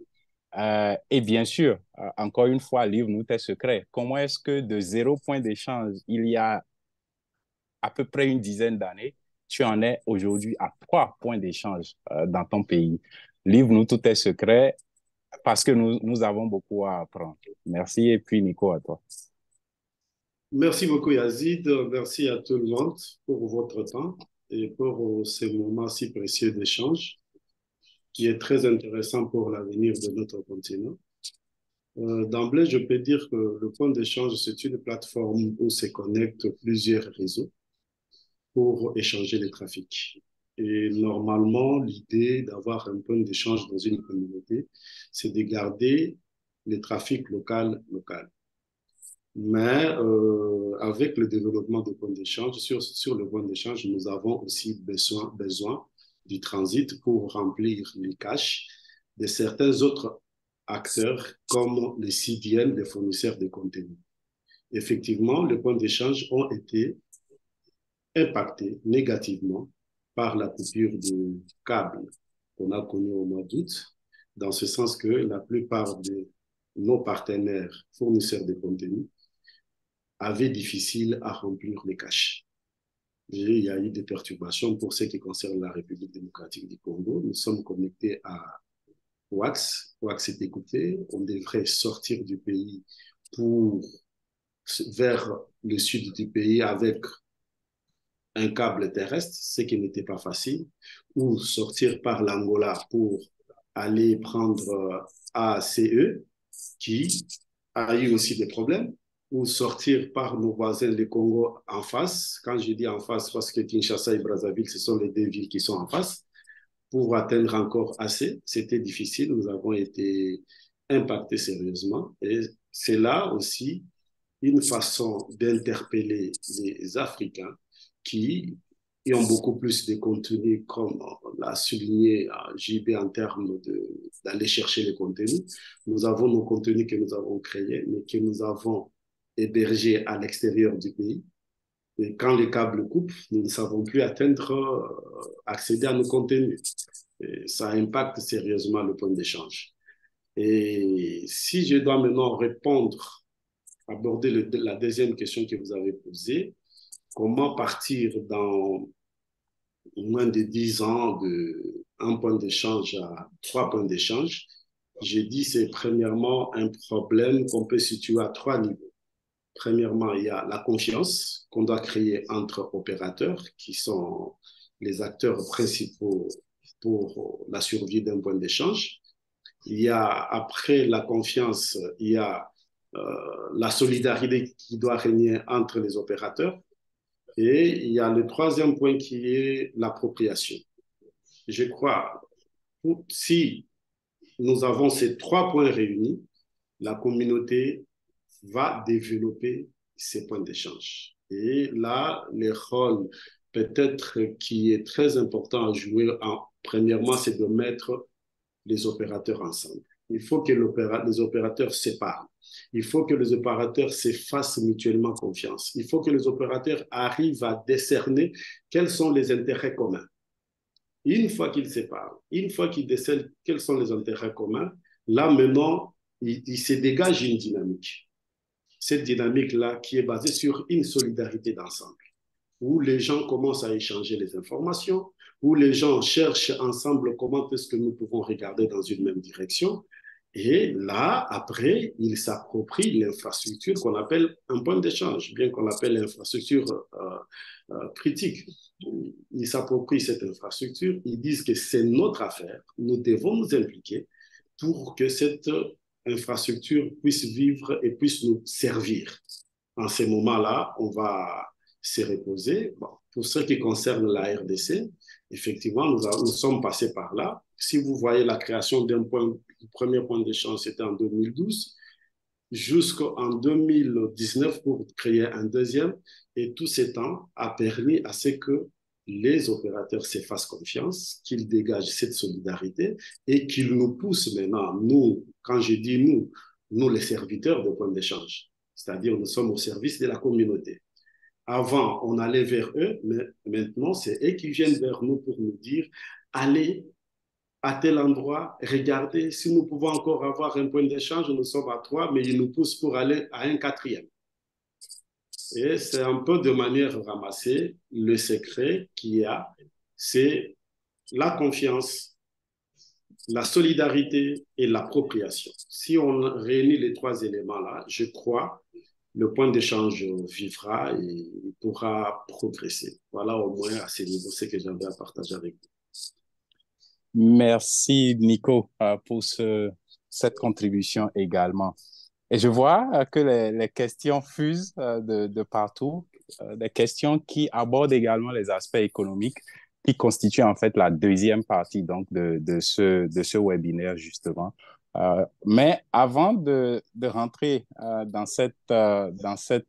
Et bien sûr, encore une fois, livre-nous tes secrets. Comment est-ce que de 0 point d'échange, il y a à peu près une dizaine d'années, tu en es aujourd'hui à 3 points d'échange dans ton pays? Livre-nous tous tes secrets parce que nous avons beaucoup à apprendre. Merci et puis Nico, à toi. Merci beaucoup Yazid, merci à tout le monde pour votre temps et pour ce moment si précieux d'échange qui est très intéressant pour l'avenir de notre continent. D'emblée, je peux dire que le point d'échange, c'est une plateforme où se connectent plusieurs réseaux pour échanger les trafics. Et normalement, l'idée d'avoir un point d'échange dans une communauté, c'est de garder les trafics local. Mais avec le développement des points d'échange, sur le point d'échange, nous avons aussi besoin du transit pour remplir les caches de certains autres acteurs comme les CDN, les fournisseurs de contenu. Effectivement, les points d'échange ont été impactés négativement par la coupure de câbles qu'on a connue au mois d'août, dans ce sens que la plupart de nos partenaires fournisseurs de contenu avaient difficile à remplir les caches. Et il y a eu des perturbations pour ce qui concerne la République démocratique du Congo. Nous sommes connectés à WAX. WAX était coupé. On devrait sortir du pays vers le sud du pays avec un câble terrestre, ce qui n'était pas facile, ou sortir par l'Angola pour aller prendre ACE, qui a eu aussi des problèmes, ou sortir par nos voisins, les Congo, en face. Quand je dis en face, parce que Kinshasa et Brazzaville, ce sont les deux villes qui sont en face, pour atteindre encore AC. C'était difficile, nous avons été impactés sérieusement. Et c'est là aussi une façon d'interpeller les Africains qui, qui ont beaucoup plus de contenu, comme l'a souligné JB en termes d'aller chercher les contenus. Nous avons nos contenus que nous avons créés, mais que nous avons hébergés à l'extérieur du pays. Et quand les câbles coupent, nous ne savons plus accéder à nos contenus. Et ça impacte sérieusement le point d'échange. Et si je dois maintenant aborder la deuxième question que vous avez posée, comment partir dans moins de 10 ans de un point d'échange à 3 points d'échange? J'ai dit c'est premièrement un problème qu'on peut situer à 3 niveaux. Premièrement, il y a la confiance qu'on doit créer entre opérateurs qui sont les acteurs principaux pour la survie d'un point d'échange. Il y a, après la confiance, il y a la solidarité qui doit régner entre les opérateurs. Et il y a le troisième point qui est l'appropriation. Je crois, si nous avons ces 3 points réunis, la communauté va développer ces points d'échange. Et là, le rôle peut-être qui est très important à jouer, premièrement, c'est de mettre les opérateurs ensemble. Il faut que les opérateurs se parlent. Il faut que les opérateurs se fassent mutuellement confiance. Il faut que les opérateurs arrivent à décerner quels sont les intérêts communs. Une fois qu'ils se parlent, une fois qu'ils décèlent quels sont les intérêts communs, là maintenant, il se dégage une dynamique. Cette dynamique-là qui est basée sur une solidarité d'ensemble, où les gens commencent à échanger les informations, où les gens cherchent ensemble comment est-ce que nous pouvons regarder dans une même direction. Et là, après, ils s'approprient l'infrastructure qu'on appelle un point d'échange, bien qu'on l'appelle l'infrastructure critique. Ils s'approprient cette infrastructure, ils disent que c'est notre affaire, nous devons nous impliquer pour que cette infrastructure puisse vivre et puisse nous servir. En ces moments-là, on va se reposer. Bon, pour ce qui concerne la RDC, effectivement, nous sommes passés par là. Si vous voyez la création du premier point d'échange, c'était en 2012, jusqu'en 2019 pour créer un deuxième. Et tout ce temps a permis à ce que les opérateurs se fassent confiance, qu'ils dégagent cette solidarité et qu'ils nous poussent maintenant, nous, quand je dis nous les serviteurs de point d'échange, c'est-à-dire nous sommes au service de la communauté. Avant, on allait vers eux, mais maintenant, c'est eux qui viennent vers nous pour nous dire, allez à tel endroit, regardez, si nous pouvons encore avoir un point d'échange, nous sommes à 3, mais ils nous poussent pour aller à un 4e. Et c'est un peu de manière ramassée, le secret qu'il y a, c'est la confiance, la solidarité et l'appropriation. Si on réunit les 3 éléments-là, je crois, le point d'échange vivra et il pourra progresser. Voilà au moins à ce niveau, ce que j'avais à partager avec vous. Merci, Nico, pour cette contribution également. Et je vois que les questions fusent de partout, des questions qui abordent également les aspects économiques qui constituent en fait la deuxième partie donc, de ce webinaire, justement. Mais avant de rentrer dans cette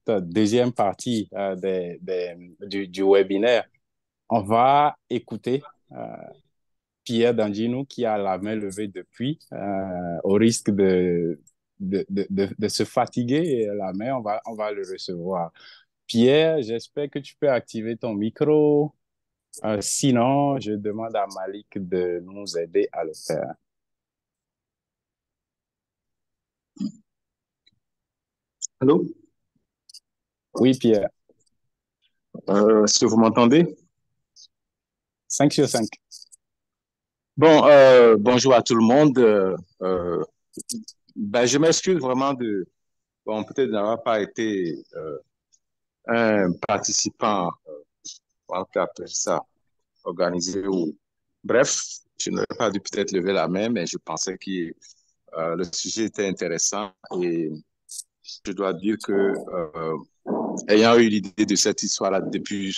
deuxième partie du webinaire, on va écouter Pierre Dangino qui a la main levée depuis, au risque de se fatiguer la main, on va le recevoir. Pierre, j'espère que tu peux activer ton micro. Sinon, je demande à Malik de nous aider à le faire. Allô? Oui, Pierre. Est-ce que vous m'entendez? 5 sur 5. Bon, bonjour à tout le monde. Je m'excuse vraiment peut-être d'avoir pas été un participant, on peut appeler ça, organisé ou... Bref, je n'aurais pas dû peut-être lever la main, mais je pensais que le sujet était intéressant et je dois dire que ayant eu l'idée de cette histoire-là depuis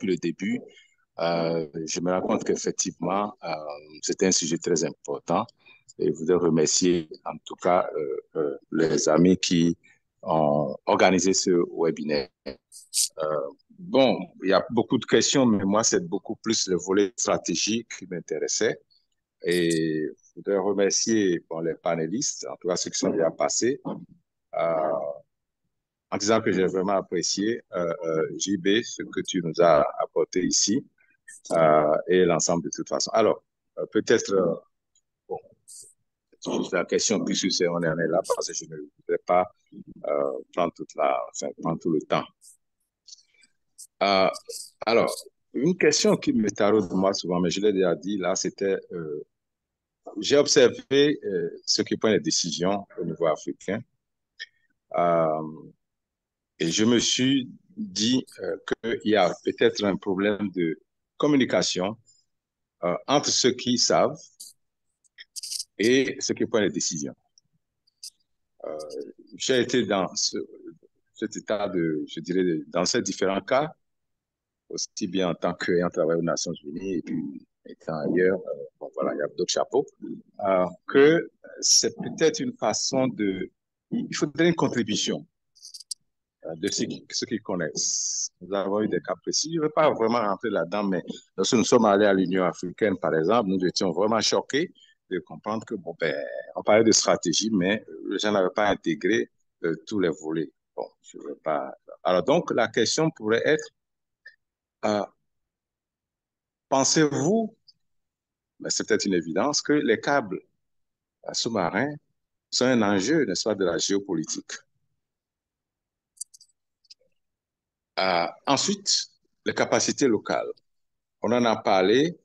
le début, je me rends compte qu'effectivement, c'était un sujet très important et je voudrais remercier en tout cas les amis qui ont organisé ce webinaire. Bon, il y a beaucoup de questions, mais moi, c'est beaucoup plus le volet stratégique qui m'intéressait. Et je voudrais remercier bon, les panélistes, en tout cas ceux qui sont déjà passés, en disant que j'ai vraiment apprécié, JB, ce que tu nous as apporté ici et l'ensemble de toute façon. Alors, peut-être, bon, juste la question, puisque on en est là, parce que je ne voudrais pas prendre prendre tout le temps. Alors, une question qui me taraude moi souvent, mais je l'ai déjà dit, là, c'était, j'ai observé ceux qui prennent les décisions au niveau africain, et je me suis dit qu'il y a peut-être un problème de communication entre ceux qui savent et ceux qui prennent les décisions. J'ai été dans cet état de, je dirais, dans ces différents cas, aussi bien en tant qu'ayant travaillé aux Nations Unies et puis étant ailleurs, bon voilà, il y a d'autres chapeaux, que c'est peut-être une façon de, il faudrait une contribution de ceux qui connaissent. Nous avons eu des cas précis. Je ne vais pas vraiment rentrer là-dedans, mais lorsque nous sommes allés à l'Union africaine, par exemple, nous étions vraiment choqués de comprendre que, bon, ben, on parlait de stratégie, mais les gens n'avaient pas intégré tous les volets. Bon, je ne veux pas. Alors, donc, la question pourrait être, pensez-vous, mais c'est peut-être une évidence, que les câbles sous-marins sont un enjeu, n'est-ce pas, de la géopolitique? Ensuite, les capacités locales. On en a parlé,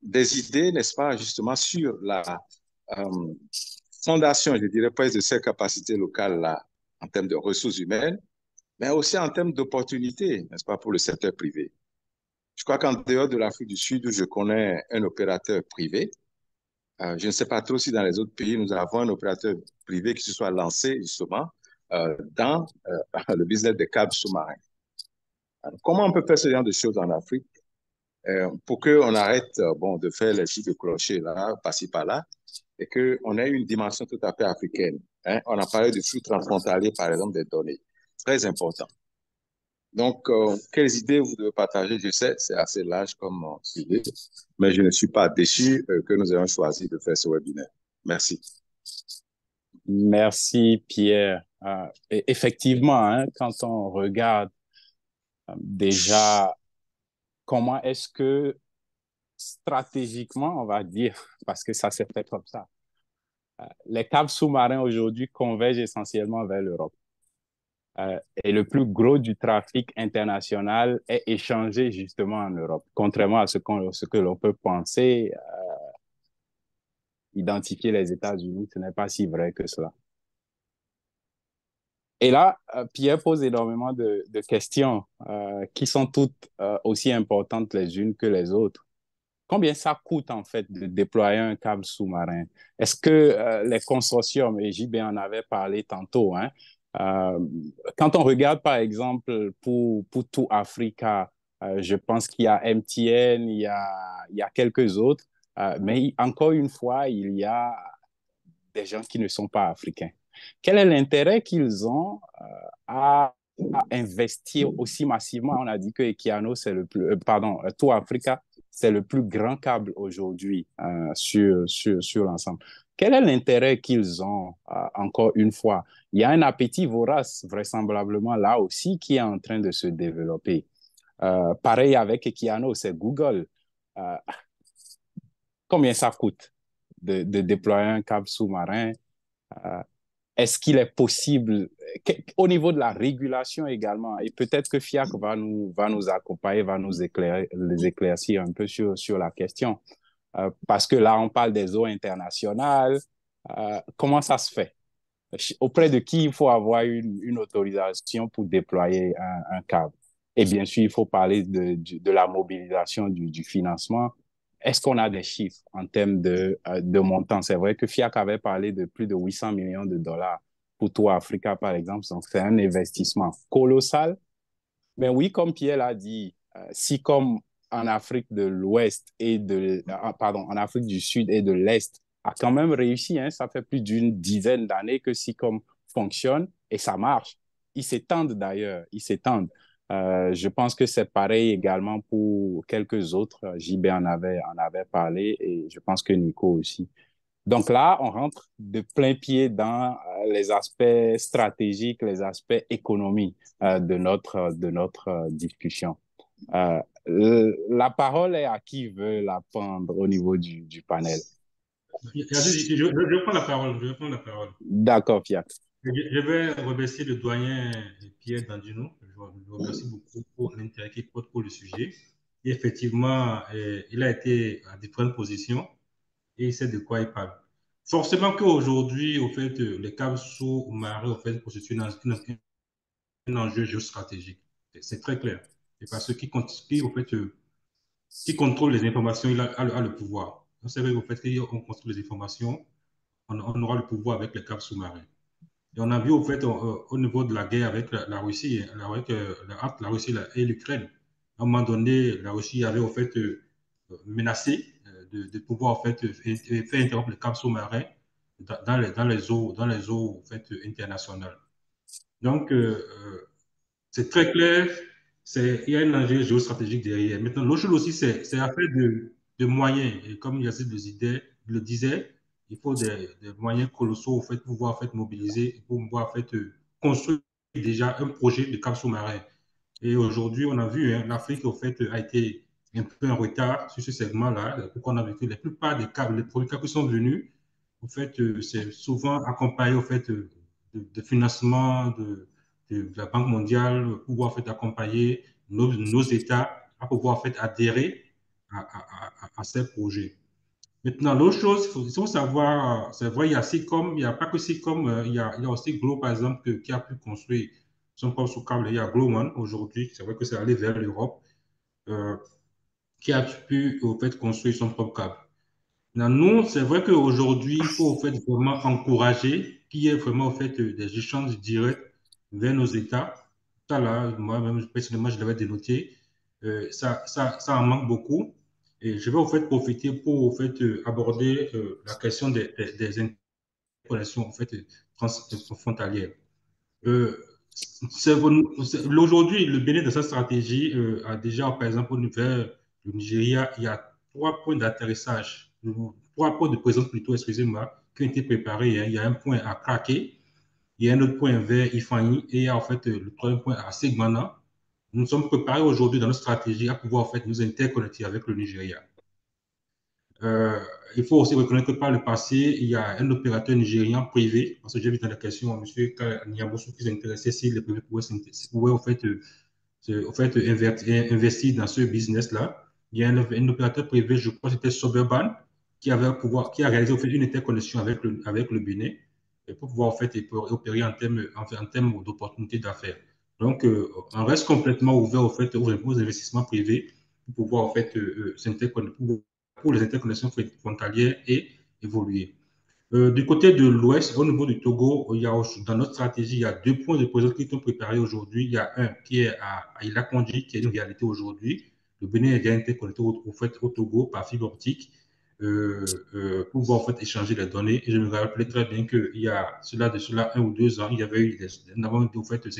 des idées, n'est-ce pas, justement, sur la fondation, je dirais presque, de ces capacités locales-là, en termes de ressources humaines, mais aussi en termes d'opportunités, n'est-ce pas, pour le secteur privé. Je crois qu'en dehors de l'Afrique du Sud, où je connais un opérateur privé, je ne sais pas trop si dans les autres pays, nous avons un opérateur privé qui se soit lancé, justement, dans le business des câbles sous-marins. Alors, comment on peut faire ce genre de choses en Afrique pour qu'on arrête bon, de faire les chiffres de clocher là, par-ci, par-là, et qu'on ait une dimension tout à fait africaine. Hein? On a parlé du flux transfrontalier, par exemple, des données. Très important. Donc, quelles idées vous devez partager? Je sais, c'est assez large comme sujet, mais je ne suis pas déçu que nous ayons choisi de faire ce webinaire. Merci. Merci, Pierre. Effectivement, hein, quand on regarde déjà comment est-ce que stratégiquement, on va dire, parce que ça s'est fait comme ça, les câbles sous-marins aujourd'hui convergent essentiellement vers l'Europe. Et le plus gros du trafic international est échangé justement en Europe. Contrairement à ce que l'on peut penser, identifier les États-Unis, ce n'est pas si vrai que cela. Et là, Pierre pose énormément de questions qui sont toutes aussi importantes les unes que les autres. Combien ça coûte en fait de déployer un câble sous-marin? Est-ce que les consortiums, et JB en avait parlé tantôt, hein, quand on regarde par exemple pour tout Africa, je pense qu'il y a MTN, il y a quelques autres, mais encore une fois, il y a des gens qui ne sont pas africains. Quel est l'intérêt qu'ils ont à investir aussi massivement? On a dit que Equiano, c'est le plus, Tout Africa, c'est le plus grand câble aujourd'hui sur l'ensemble. Quel est l'intérêt qu'ils ont, encore une fois? Il y a un appétit vorace, vraisemblablement, là aussi, qui est en train de se développer. Pareil avec Equiano, c'est Google. Combien ça coûte de déployer un câble sous-marin? Est-ce qu'il est possible, au niveau de la régulation également, et peut-être que FIAC va nous accompagner, va nous éclaircir un peu sur la question, parce que là, on parle des eaux internationales. Comment ça se fait? Auprès de qui il faut avoir une autorisation pour déployer un câble? Et bien sûr, il faut parler de la mobilisation du financement. Est-ce qu'on a des chiffres en termes de montant? C'est vrai que FIAC avait parlé de plus de 800 millions de dollars pour tout Africa, par exemple. Donc, c'est un investissement colossal. Mais oui, comme Pierre l'a dit, si comme en Afrique de l'Ouest en Afrique du Sud et de l'Est a quand même réussi, hein, ça fait plus d'une dizaine d'années que SICOM fonctionne et ça marche. Ils s'étendent d'ailleurs, ils s'étendent. Je pense que c'est pareil également pour quelques autres. JB en avait parlé et je pense que Nico aussi. Donc là, on rentre de plein pied dans les aspects stratégiques, les aspects économiques de notre discussion. La parole est à qui veut la prendre au niveau du panel. Je prends la parole. Je vais prendre la parole. D'accord, Fiat. Je vais remercier le doyen Pierre Dandino. Je le remercie beaucoup pour l'intérêt qu'il porte pour le sujet. Et effectivement, il a été à différentes positions et il sait de quoi il parle. Forcément qu'aujourd'hui, au fait, les câbles sous-marins, au fait, constituent un enjeu géostratégique. C'est très clair. Et parce qui, au fait, qui contrôle les informations, il a le pouvoir. Donc, c'est vrai au fait qu'on contrôle les informations, on aura le pouvoir avec les câbles sous-marins. Et on a vu au fait au niveau de la guerre avec la Russie, entre la Russie et l'Ukraine. À un moment donné, la Russie avait au fait menacé de pouvoir en fait faire interrompre les câbles sous-marins dans les eaux en fait, internationales. Donc, c'est très clair, il y a un enjeu géostratégique derrière. Maintenant, l'autre chose aussi, c'est affaire de moyens. Et comme Yazid le disait, il faut des moyens colossaux en fait, pour pouvoir en fait, mobiliser, pour pouvoir en fait, construire déjà un projet de cap sous-marin. Et aujourd'hui, on a vu, hein, l'Afrique en fait, a été un peu en retard sur ce segment-là. Pourquoi on a vu que la plupart des câbles, les premiers câbles qui sont venus, en fait, c'est souvent accompagné en fait, de financement de la Banque mondiale pour pouvoir en fait, accompagner nos États à pouvoir en fait, adhérer à ces projets. Maintenant, l'autre chose, il faut savoir, c'est vrai, il y a SICOM, il n'y a pas que SICOM, il y a aussi Glo, par exemple, qui a pu construire son propre sous-câble. Il y a Glowman aujourd'hui, c'est vrai que c'est allé vers l'Europe, euh, qui a pu au fait, construire son propre câble. Maintenant, nous, c'est vrai qu'aujourd'hui, il faut au fait, vraiment encourager qu'il y ait vraiment au fait, des échanges directs vers nos États. Ça, là, moi-même, personnellement, je l'avais dénoté. Ça en manque beaucoup. Et je vais au fait profiter pour au fait, aborder la question des interconnexions en fait, transfrontalières. Euh, Aujourd'hui, le Bénin, de sa stratégie, a déjà, par exemple, au niveau du Nigeria, il y a 3 points d'atterrissage, 3 points de présence plutôt, excusez-moi, qui ont été préparés, hein. Il y a un point à Krake, il y a un autre point vers Ifani, et il y a en fait le troisième point à Segmana. Nous sommes préparés aujourd'hui dans notre stratégie à pouvoir en fait, nous interconnecter avec le Nigeria. Euh, il faut aussi reconnaître que par le passé, il y a un opérateur nigérien privé, parce que j'ai vu dans la question M. Niamosu qui s'intéressait si les privés pouvaient en fait investir dans ce business-là. Il y a un opérateur privé, je crois que c'était Soberban, qui a réalisé en fait, une interconnexion avec le Bénin pour pouvoir en fait, opérer en termes d'opportunités d'affaires. Donc, on reste complètement ouvert au fait, aux investissements privés pour pouvoir en fait, s'interconnecter, pour les interconnexions frontalières et évoluer. Du côté de l'Ouest, au niveau du Togo, dans notre stratégie, il y a 2 points de présence qui sont préparés aujourd'hui. Il y a un qui est à Ilakondi, qui est une réalité aujourd'hui. Le Bénin est déjà interconnecté au Togo par fibre optique pour pouvoir en fait, échanger les données. Et je me rappelle très bien qu'il y a de cela 1 ou 2 ans, il y avait eu des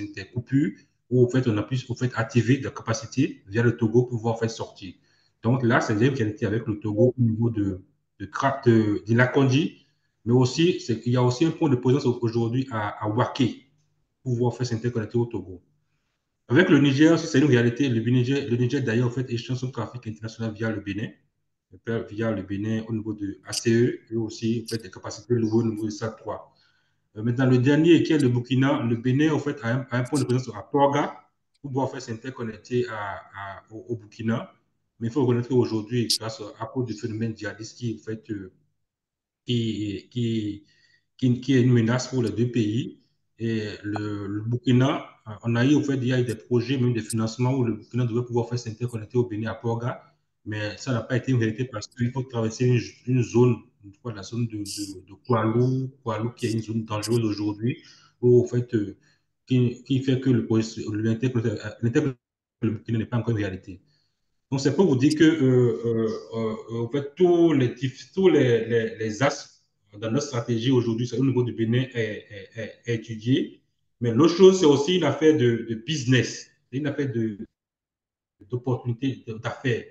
intercoupures où en fait, on a pu en fait, activer des capacités via le Togo pour pouvoir en fait, sortir. Donc là, c'est une réalité avec le Togo au niveau de Ilakondi, mais aussi, il y a aussi un point de présence aujourd'hui à Waké pour pouvoir faire s'interconnecter au Togo. Avec le Niger, c'est une réalité. Le Niger d'ailleurs, en fait, échange son trafic international via le Bénin au niveau de ACE et aussi en fait, des capacités au niveau de SAT3. Maintenant, le dernier qui est le Burkina, le Bénin, en fait, a un point de présence à Porga pour pouvoir faire s'interconnecter au Burkina. Mais il faut reconnaître qu'aujourd'hui, grâce à cause du phénomène djihadiste qui, en fait, qui, qui, qui est une menace pour les 2 pays. Et le Burkina, on a eu, au fait, il y a eu des projets, même des financements où le Burkina devait pouvoir faire s'interconnecter au Bénin à Porga, mais ça n'a pas été une réalité parce qu'il faut traverser une zone, la zone de Koualou, qui est une zone dangereuse aujourd'hui, où, au fait, qui fait que l'interconnecteur le Burkina n'est pas encore une réalité. Donc, c'est pour vous dire que, en fait, tous les axes dans notre stratégie aujourd'hui, au niveau du Bénin, est étudié. Mais l'autre chose, c'est aussi une affaire de business. une affaire d'opportunité d'affaires.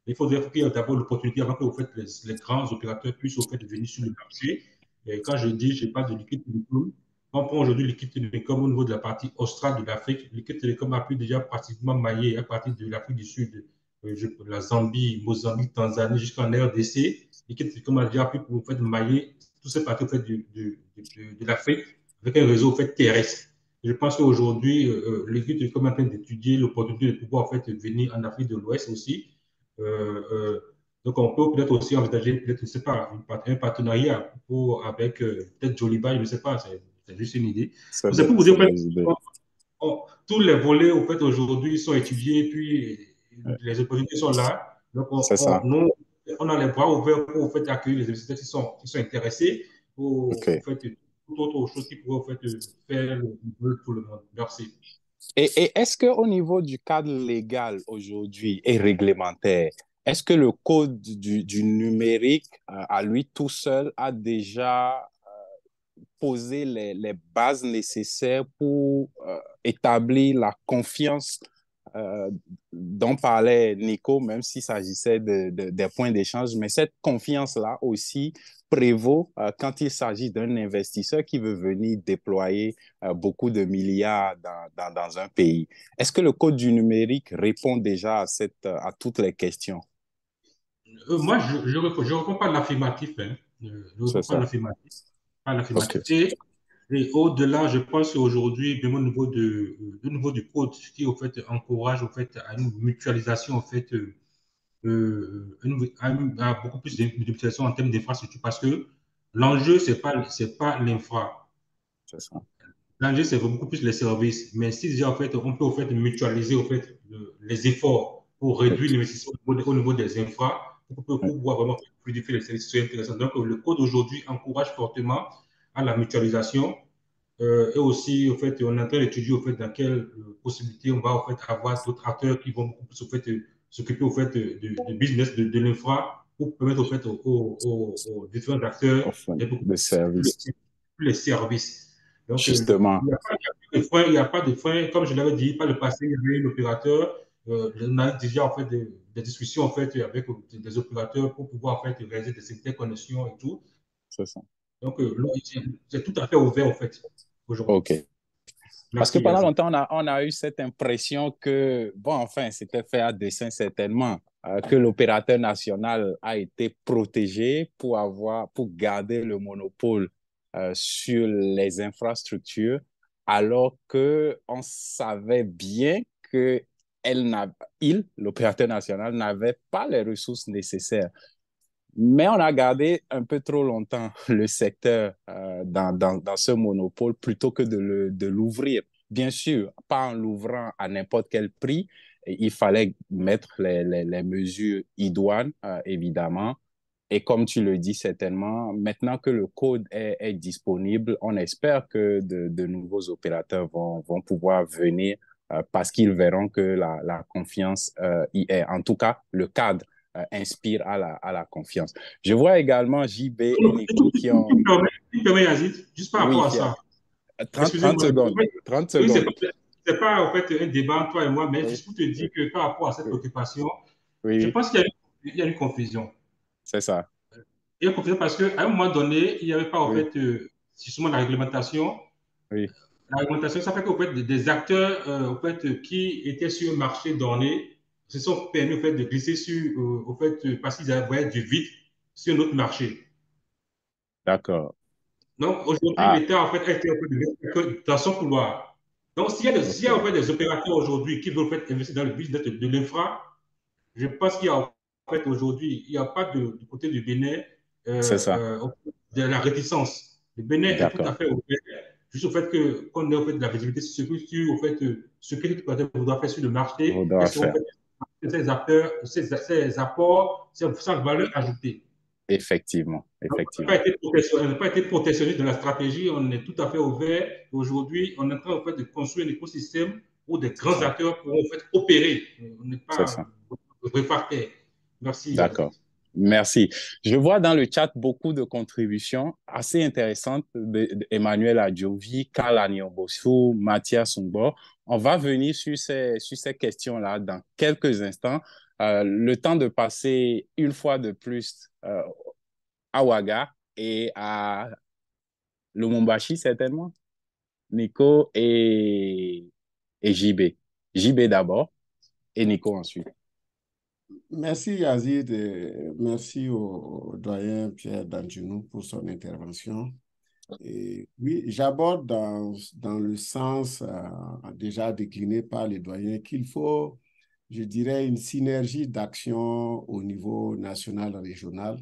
Il faudrait qu'il y ait d'abord l'opportunité avant que vous faites les grands opérateurs puissent au fait venir sur le marché. Et quand je dis, je parle de Liquid Telecom. On prend aujourd'hui Liquid Telecom au niveau de la partie australe de l'Afrique. Liquid Telecom a pu déjà pratiquement mailler à partir de l'Afrique du Sud, la Zambie, Mozambique, Tanzanie jusqu'en RDC. Liquid Telecom a déjà pu vous faire mailler toutes ces parties au fait de l'Afrique avec un réseau au fait terrestre. Je pense qu'aujourd'hui, l'équipe est comme en train d'étudier l'opportunité de pouvoir en fait venir en Afrique de l'Ouest aussi. Euh, euh, donc, on peut peut-être aussi envisager, peut-être, je ne sais pas, un partenariat avec peut-être Joliba, je ne sais pas, c'est juste une idée. C'est pour vous dire que tous les volets, au fait, aujourd'hui, sont étudiés, puis les opportunités sont là. Donc, nous, on a les bras ouverts pour, au fait, accueillir les investisseurs qui sont intéressés pour, au fait, toute autre chose qui pourrait, au fait, faire le mieux pour le monde. Merci. Et est-ce qu'au niveau du cadre légal aujourd'hui et réglementaire, est-ce que le code du numérique, à lui tout seul, a déjà posé les bases nécessaires pour établir la confiance dont parlait Nico, même s'il s'agissait des points d'échange, mais cette confiance-là aussi prévaut quand il s'agit d'un investisseur qui veut venir déployer beaucoup de milliards dans un pays. Est-ce que le code du numérique répond déjà à toutes les questions? Moi, je ne réponds pas à l'affirmatif. Hein. Je ne réponds pas à l'affirmatif. Okay. Et au-delà, je pense qu'aujourd'hui, même au niveau du code, qui au fait encourage au fait à une mutualisation, en fait, à beaucoup plus de mutualisation en termes d'infrastructure, parce que l'enjeu, c'est pas l'infra. C'est ça. L'enjeu, c'est beaucoup plus les services. Mais si déjà, en fait, on peut au fait mutualiser au fait les efforts pour réduire l'investissement au niveau des infras, pour pouvoir vraiment fluidifier les services, c'est intéressant. Donc, le code aujourd'hui encourage fortement à la mutualisation. Et aussi, au fait, on est en train d'étudier au fait dans quelle possibilité on va au fait avoir d'autres acteurs qui vont beaucoup plus au fait s'occuper au fait du business de l'infra pour permettre au fait aux différents acteurs de services. les services. Donc, justement, il n'y a pas de frein, comme je l'avais dit, par le passé, il y avait l'opérateur. On a déjà en fait des discussions en fait avec des opérateurs pour pouvoir en fait réaliser des interconnexions et tout. C'est ça. Donc, c'est tout à fait ouvert en fait aujourd'hui. OK. Parce que pendant longtemps, on a eu cette impression que, bon, enfin, c'était fait à dessein certainement, que l'opérateur national a été protégé pour garder le monopole sur les infrastructures, alors qu'on savait bien que l'opérateur national, n'avait pas les ressources nécessaires. Mais on a gardé un peu trop longtemps le secteur dans ce monopole plutôt que de l'ouvrir. Bien sûr, pas en l'ouvrant à n'importe quel prix. Il fallait mettre les mesures idoines, évidemment. Et comme tu le dis certainement, maintenant que le code est disponible, on espère que de nouveaux opérateurs vont pouvoir venir parce qu'ils verront que la confiance y est. En tout cas, le cadre inspire à la confiance. Je vois également JB et Nico qui ont... Yazid, juste par rapport à ça. 30 secondes. 30 secondes. Oui, c'est pas en fait un débat entre toi et moi, mais juste pour te dire que par rapport à cette occupation, je pense qu'il y a une confusion. C'est ça. Il y a une confusion parce qu'à un moment donné, il n'y avait pas en fait justement la réglementation. Oui. La réglementation, ça fait qu'en fait, des acteurs en fait, qui étaient sur un marché donné se sont permis en fait, de glisser sur, au fait, parce qu'ils avaient du vide sur un autre marché. D'accord. Donc aujourd'hui, l'État en fait a été dans son couloir. Donc s'il y a en fait des opérateurs aujourd'hui qui veulent en fait, investir dans le business de l'infra, je pense qu'il y a en fait aujourd'hui, il n'y a pas du côté du Bénin de la réticence. Le Bénin est tout à fait ouvert, juste au fait qu'on ait en fait de la visibilité sur ce que l'opérateur doit faire sur le marché, quels sont en fait, ces acteurs, ces apports, ces valeurs ajoutées. Effectivement. On n'a pas été protectionniste de la stratégie, on est tout à fait ouvert. Aujourd'hui, on est en train en fait, de construire un écosystème où des grands acteurs pourront en fait, opérer. On n'est pas réfractaire. Merci. D'accord. Merci. Je vois dans le chat beaucoup de contributions assez intéressantes d'Emmanuel Adjovi, Karl Anionbosu, Mathias Sungbo. On va venir sur ces questions-là dans quelques instants. Le temps de passer une fois de plus à Ouaga et à Lumumbashi, certainement. Nico et JB. JB d'abord et Nico ensuite. Merci Yazid et merci au doyen Pierre Danjounou pour son intervention. Et oui, j'aborde dans le sens déjà décliné par les doyens qu'il faut, je dirais, une synergie d'action au niveau national, régional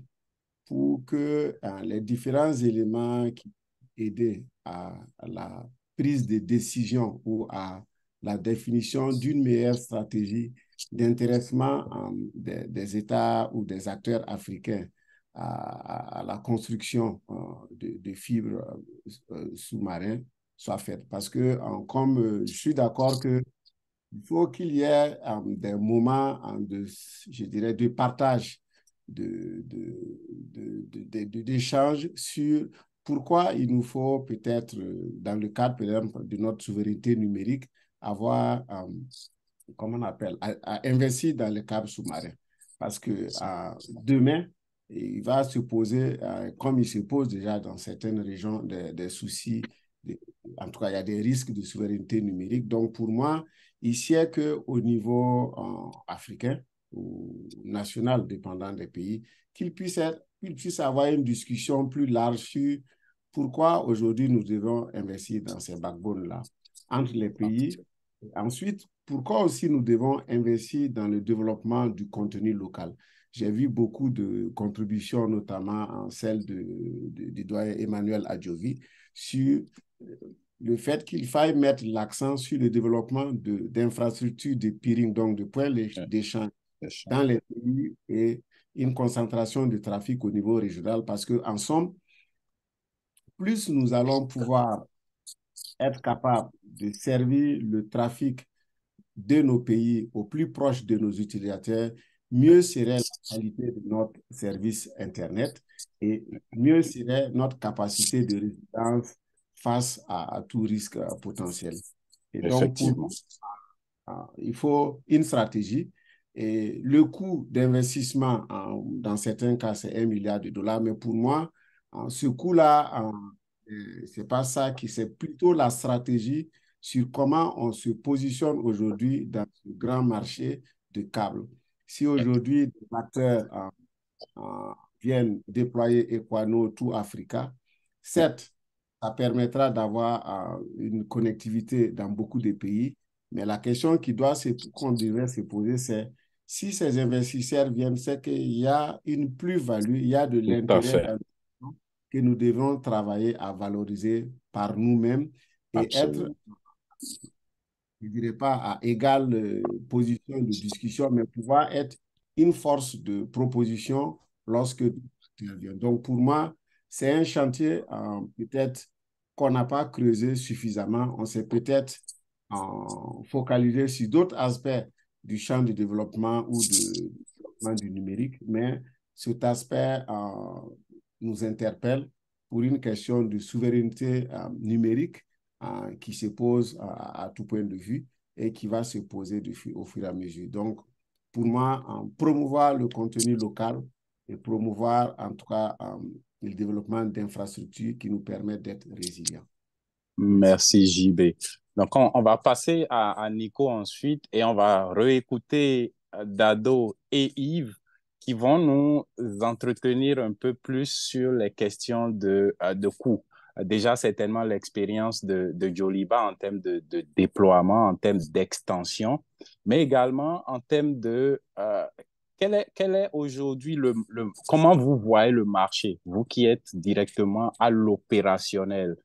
pour que les différents éléments qui aident à la prise de décision ou à la définition d'une meilleure stratégie d'intéressement des États ou des acteurs africains à la construction de fibres sous-marines soit faite. Parce que, comme je suis d'accord que il faut qu'il y ait des moments je dirais, de partage, d'échange sur pourquoi il nous faut peut-être, dans le cadre, par exemple, de notre souveraineté numérique, avoir, comment on appelle, à investir dans le câble sous-marin. Parce que demain, il va se poser, comme il se pose déjà dans certaines régions, des soucis. En tout cas, il y a des risques de souveraineté numérique. Donc, pour moi, ici, est qu'au niveau africain ou national, dépendant des pays, qu'il puisse avoir une discussion plus large sur pourquoi aujourd'hui nous devons investir dans ces backbones-là entre les pays. Ensuite, pourquoi aussi nous devons investir dans le développement du contenu local. J'ai vu beaucoup de contributions, notamment celle du doyen Emmanuel Adjovi, sur le fait qu'il faille mettre l'accent sur le développement d'infrastructures de peering, donc de points d'échange dans les pays et une concentration de trafic au niveau régional, parce qu'en somme, plus nous allons pouvoir être capables de servir le trafic de nos pays au plus proche de nos utilisateurs, mieux serait la qualité de notre service Internet et mieux serait notre capacité de résilience face à tout risque potentiel. Et donc, pour nous, il faut une stratégie. Et le coût d'investissement, dans certains cas, c'est 1 milliard de dollars. Mais pour moi, ce coût-là, c'est pas ça c'est plutôt la stratégie sur comment on se positionne aujourd'hui dans ce grand marché de câbles. Si aujourd'hui, des acteurs viennent déployer Equano tout Africa, certes, ça permettra d'avoir une connectivité dans beaucoup de pays, mais la question qu'on devrait se poser, c'est si ces investisseurs viennent, c'est qu'il y a une plus-value, il y a de l'intérêt que nous devons travailler à valoriser par nous-mêmes et être, je ne dirais pas à égale position de discussion, mais pouvoir être une force de proposition lorsque intervient. Donc, pour moi, c'est un chantier peut-être qu'on n'a pas creusé suffisamment. On s'est peut-être focalisé sur d'autres aspects du champ du développement ou du développement du numérique, mais cet aspect nous interpelle pour une question de souveraineté numérique qui se pose à tout point de vue et qui va se poser au fur et à mesure. Donc, pour moi, promouvoir le contenu local et promouvoir en tout cas le développement d'infrastructures qui nous permettent d'être résilients. Merci JB. Donc, on va passer à Nico ensuite et on va réécouter Dado et Yves qui vont nous entretenir un peu plus sur les questions de coûts. Déjà, certainement l'expérience de Joliba en termes de déploiement, en termes d'extension, mais également en termes de quel est aujourd'hui comment vous voyez le marché, vous qui êtes directement à l'opérationnel,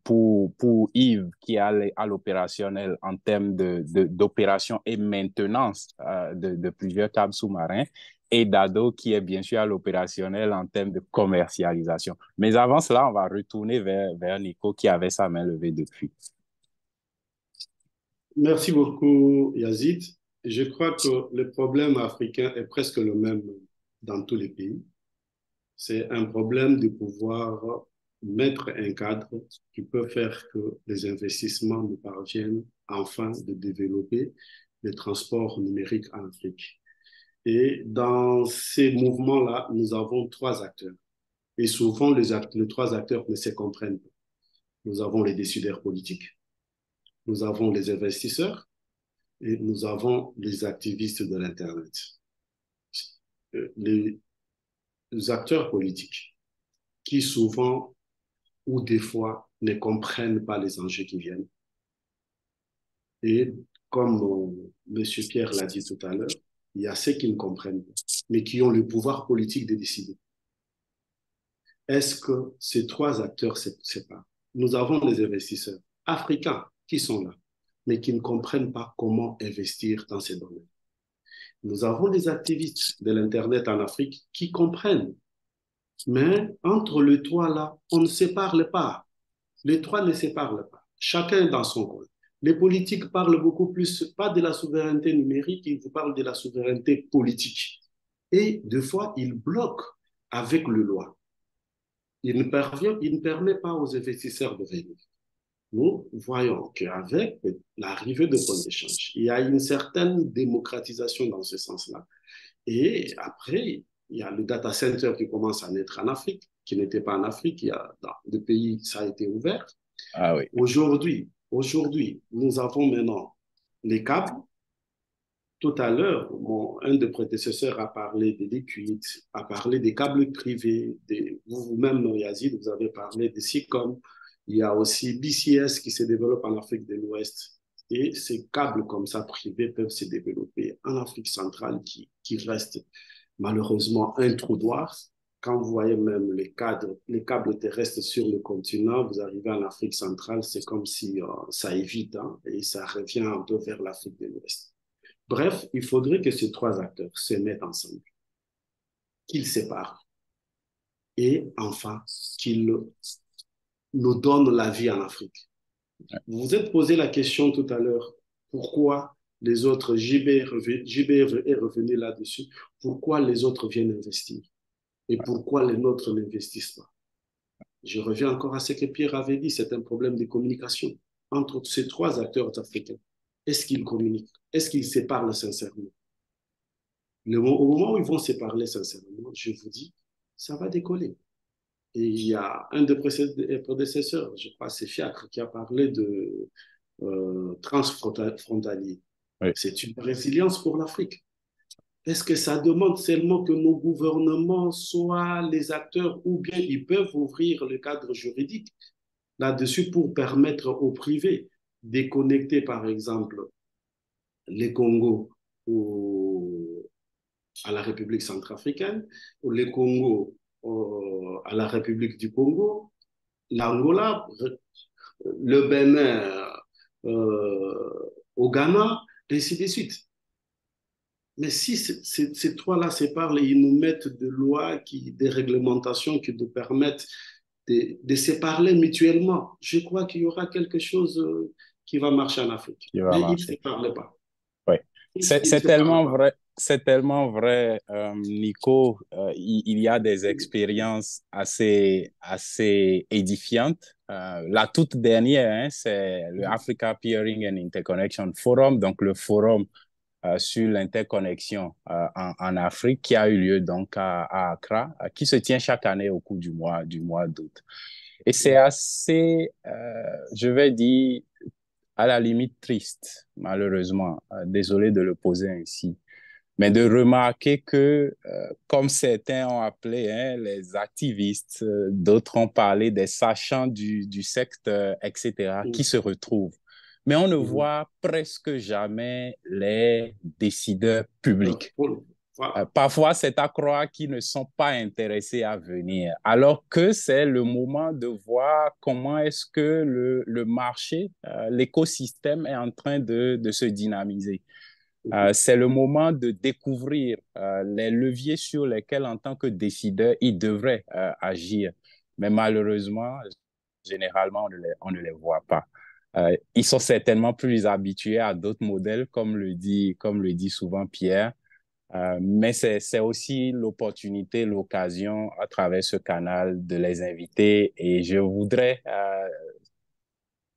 pour Yves qui est à l'opérationnel en termes d'opération et maintenance de plusieurs câbles sous-marins, et Dado qui est bien sûr à l'opérationnel en termes de commercialisation. Mais avant cela, on va retourner vers Nico qui avait sa main levée depuis. Merci beaucoup, Yazid. Je crois que le problème africain est presque le même dans tous les pays. C'est un problème de pouvoir mettre un cadre qui peut faire que les investissements nous parviennent enfin de développer les transports numériques en Afrique. Et dans ces mouvements-là, nous avons trois acteurs. Et souvent, les trois acteurs ne se comprennent pas. Nous avons les décideurs politiques, nous avons les investisseurs et nous avons les activistes de l'Internet. Les acteurs politiques qui souvent ou des fois ne comprennent pas les enjeux qui viennent. Et comme M. Pierre l'a dit tout à l'heure, il y a ceux qui ne comprennent pas, mais qui ont le pouvoir politique de décider. Est-ce que ces trois acteurs se séparent? Nous avons les investisseurs africains qui sont là, mais qui ne comprennent pas comment investir dans ces domaines. Nous avons les activistes de l'Internet en Afrique qui comprennent, mais entre les trois là, on ne se parle pas. Les trois ne se parlent pas, chacun dans son coin. Les politiques parlent beaucoup plus, pas de la souveraineté numérique, ils vous parlent de la souveraineté politique. Et des fois, ils bloquent avec le loi. Il ne permet pas aux investisseurs de venir. Nous voyons qu'avec l'arrivée de points d'échange, il y a une certaine démocratisation dans ce sens-là. Et après, il y a le data center qui commence à naître en Afrique, qui n'était pas en Afrique. Il y a dans des pays, ça a été ouvert. Ah oui. Aujourd'hui, nous avons maintenant les câbles. Tout à l'heure, un des prédécesseurs a parlé des liquides, a parlé des câbles privés. Vous-même, Yazid, vous avez parlé des SICOM. Il y a aussi BCS qui se développe en Afrique de l'Ouest. Et ces câbles comme ça privés peuvent se développer en Afrique centrale qui reste malheureusement un trou noir. Quand vous voyez même les câbles terrestres sur le continent, vous arrivez en Afrique centrale, c'est comme si ça évite et ça revient un peu vers l'Afrique de l'Ouest. Bref, il faudrait que ces trois acteurs se mettent ensemble, qu'ils séparent et enfin qu'ils nous donnent la vie en Afrique. Vous vous êtes posé la question tout à l'heure, pourquoi les autres, JB est revenu là-dessus, pourquoi les autres viennent investir et pourquoi les nôtres n'investissent pas. Je reviens encore à ce que Pierre avait dit, c'est un problème de communication entre ces trois acteurs africains. Est-ce qu'ils communiquent? Est-ce qu'ils se parlent sincèrement? Au moment où ils vont se parler sincèrement, je vous dis, ça va décoller. Et il y a un des prédécesseurs, je crois, c'est Fiacre, qui a parlé de transfrontalier. Oui. C'est une résilience pour l'Afrique. Est-ce que ça demande seulement que nos gouvernements soient les acteurs ou bien ils peuvent ouvrir le cadre juridique là-dessus pour permettre aux privés de connecter, par exemple, les Congo à la République centrafricaine, ou les Congo à la République du Congo, l'Angola, le Bénin au Ghana, et ainsi de suite. Mais si ces trois-là se parlent et ils nous mettent des lois, des réglementations qui nous permettent de se parler mutuellement, je crois qu'il y aura quelque chose qui va marcher en Afrique. Mais ils ne se parlent pas. Oui, c'est tellement vrai, Nico. Il y a des expériences assez édifiantes. La toute dernière, c'est le Africa Peering and Interconnection Forum, donc le forum sur l'interconnexion en Afrique qui a eu lieu donc à Accra, qui se tient chaque année au cours du mois d'août. Et c'est assez, je vais dire, à la limite triste, malheureusement, désolé de le poser ainsi, mais de remarquer que, comme certains ont appelé les activistes, d'autres ont parlé des sachants du secteur, etc., qui se retrouvent. Mais on ne voit presque jamais les décideurs publics. Parfois, c'est à croire qu'ils ne sont pas intéressés à venir, alors que c'est le moment de voir comment est-ce que le marché, l'écosystème est en train de se dynamiser. C'est le moment de découvrir les leviers sur lesquels, en tant que décideur, ils devraient agir. Mais malheureusement, généralement, on ne les voit pas. Ils sont certainement plus habitués à d'autres modèles, comme le dit souvent Pierre. Mais c'est aussi l'opportunité, l'occasion à travers ce canal de les inviter, et je voudrais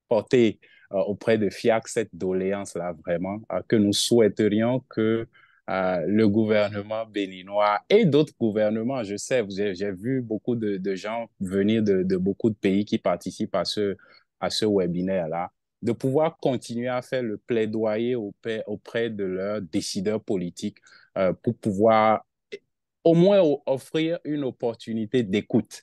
porter auprès de FIAC cette doléance-là vraiment, que nous souhaiterions que le gouvernement béninois et d'autres gouvernements, je sais, j'ai vu beaucoup de gens venir de beaucoup de pays qui participent à ce webinaire-là, de pouvoir continuer à faire le plaidoyer auprès de leurs décideurs politiques pour pouvoir au moins offrir une opportunité d'écoute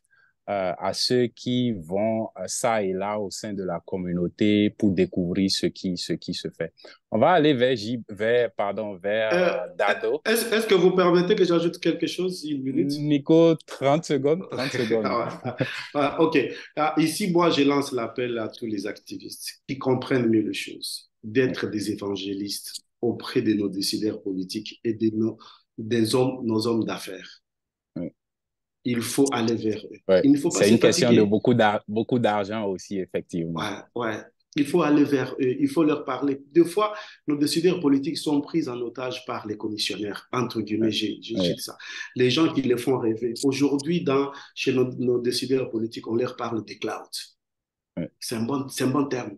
à ceux qui vont ça et là au sein de la communauté pour découvrir ce qui se fait. On va aller vers Dado. Est-ce que vous permettez que j'ajoute quelque chose, une minute? Nico, 30 secondes, 30 secondes. OK. Ici, moi, je lance l'appel à tous les activistes qui comprennent mieux les choses, d'être des évangélistes auprès de nos décideurs politiques et nos hommes d'affaires. Oui. Il faut aller vers eux. Ouais. Il ne faut pas C'est se une question fatiguer. de beaucoup d'argent aussi, effectivement. Ouais. Il faut aller vers eux, il faut leur parler. Des fois, nos décideurs politiques sont pris en otage par les commissionnaires, entre guillemets, je cite ça. Les gens qui les font rêver. Aujourd'hui, chez nos décideurs politiques, on leur parle des clouds. Ouais. C'est un bon terme.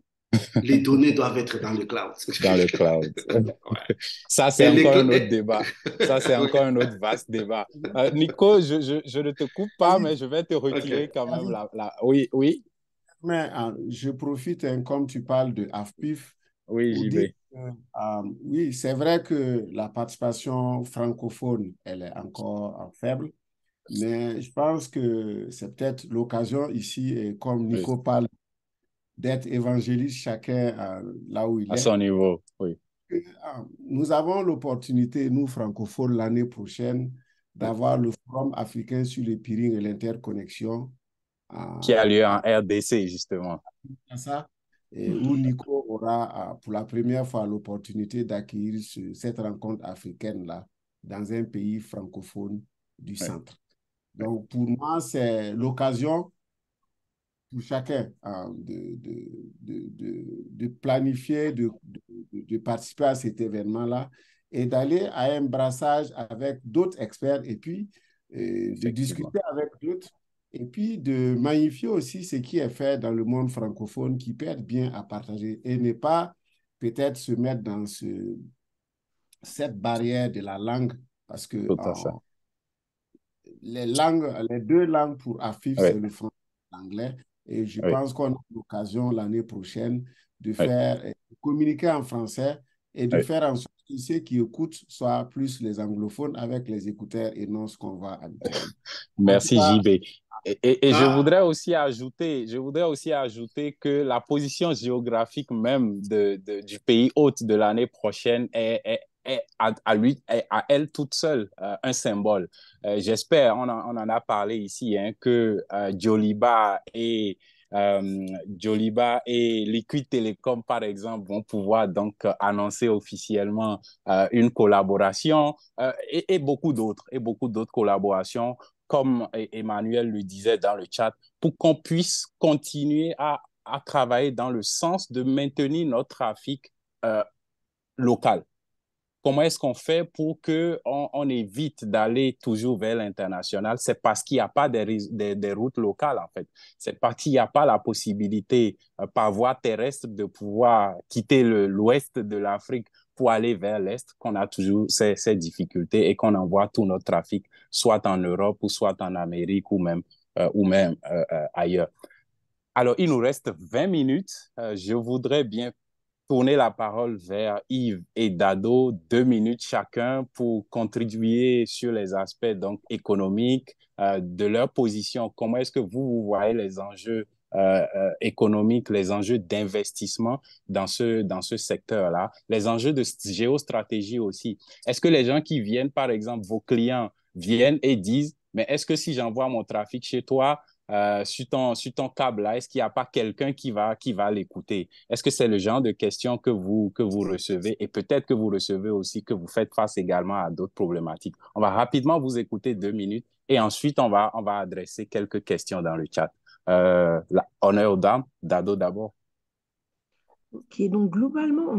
Les données doivent être dans le cloud. Dans le cloud. Ouais. Ça, c'est encore un autre débat. Ça, c'est encore un autre vaste débat. Nico, je ne te coupe pas, mais je vais te retirer quand même. Oui. Mais je profite, comme tu parles de AFPIF. Oui, j'y vais. Oui, c'est vrai que la participation francophone, elle est encore faible, mais je pense que c'est peut-être l'occasion ici, et comme Nico parle, d'être évangéliste chacun là où il est. À son niveau, oui. Nous avons l'opportunité, nous francophones, l'année prochaine, d'avoir le Forum africain sur le peering et l'interconnexion. Qui a lieu en RDC, justement. Ça, et où Nico aura pour la première fois l'opportunité d'accueillir cette rencontre africaine-là dans un pays francophone du centre. Donc, pour moi, c'est l'occasion pour chacun de planifier, de participer à cet événement-là et d'aller à un brassage avec d'autres experts et puis de discuter avec d'autres et puis de magnifier aussi ce qui est fait dans le monde francophone qui peut être bien à partager et ne pas peut-être se mettre dans cette barrière de la langue parce que les deux langues pour AFIF, c'est le français et l'anglais. Et je pense qu'on a l'occasion l'année prochaine de faire communiquer en français et de faire en sorte que ceux qui écoutent soient plus les anglophones avec les écouteurs et non ce qu'on voit habituellement. Merci, JB. Et je voudrais aussi ajouter que la position géographique même du pays hôte de l'année prochaine est à elle toute seule un symbole. J'espère, on en a parlé ici, que Joliba et Liquid Telecom, par exemple, vont pouvoir donc annoncer officiellement une collaboration et beaucoup d'autres collaborations, comme Emmanuel le disait dans le chat, pour qu'on puisse continuer à travailler dans le sens de maintenir notre trafic local. Comment est-ce qu'on fait pour qu'on évite d'aller toujours vers l'international? C'est parce qu'il n'y a pas des routes locales, en fait. C'est parce qu'il n'y a pas la possibilité par voie terrestre de pouvoir quitter l'ouest de l'Afrique pour aller vers l'est qu'on a toujours ces difficultés et qu'on envoie tout notre trafic soit en Europe ou soit en Amérique ou même ailleurs. Alors, il nous reste 20 minutes. Je voudrais bien tourner la parole vers Yves et Dado, 2 minutes chacun pour contribuer sur les aspects donc économiques de leur position. Comment est-ce que vous voyez les enjeux économiques, les enjeux d'investissement dans ce secteur-là, les enjeux de géostratégie aussi? Est-ce que les gens qui viennent, par exemple, vos clients viennent et disent, mais est-ce que si j'envoie mon trafic chez toi, sur ton câble là, est-ce qu'il n'y a pas quelqu'un qui va l'écouter? Est-ce que c'est le genre de questions que vous recevez et peut-être que vous recevez aussi, que vous faites face également à d'autres problématiques? On va rapidement vous écouter 2 minutes et ensuite on va adresser quelques questions dans le chat. Honneur aux dames, Dado d'abord. Ok, donc globalement,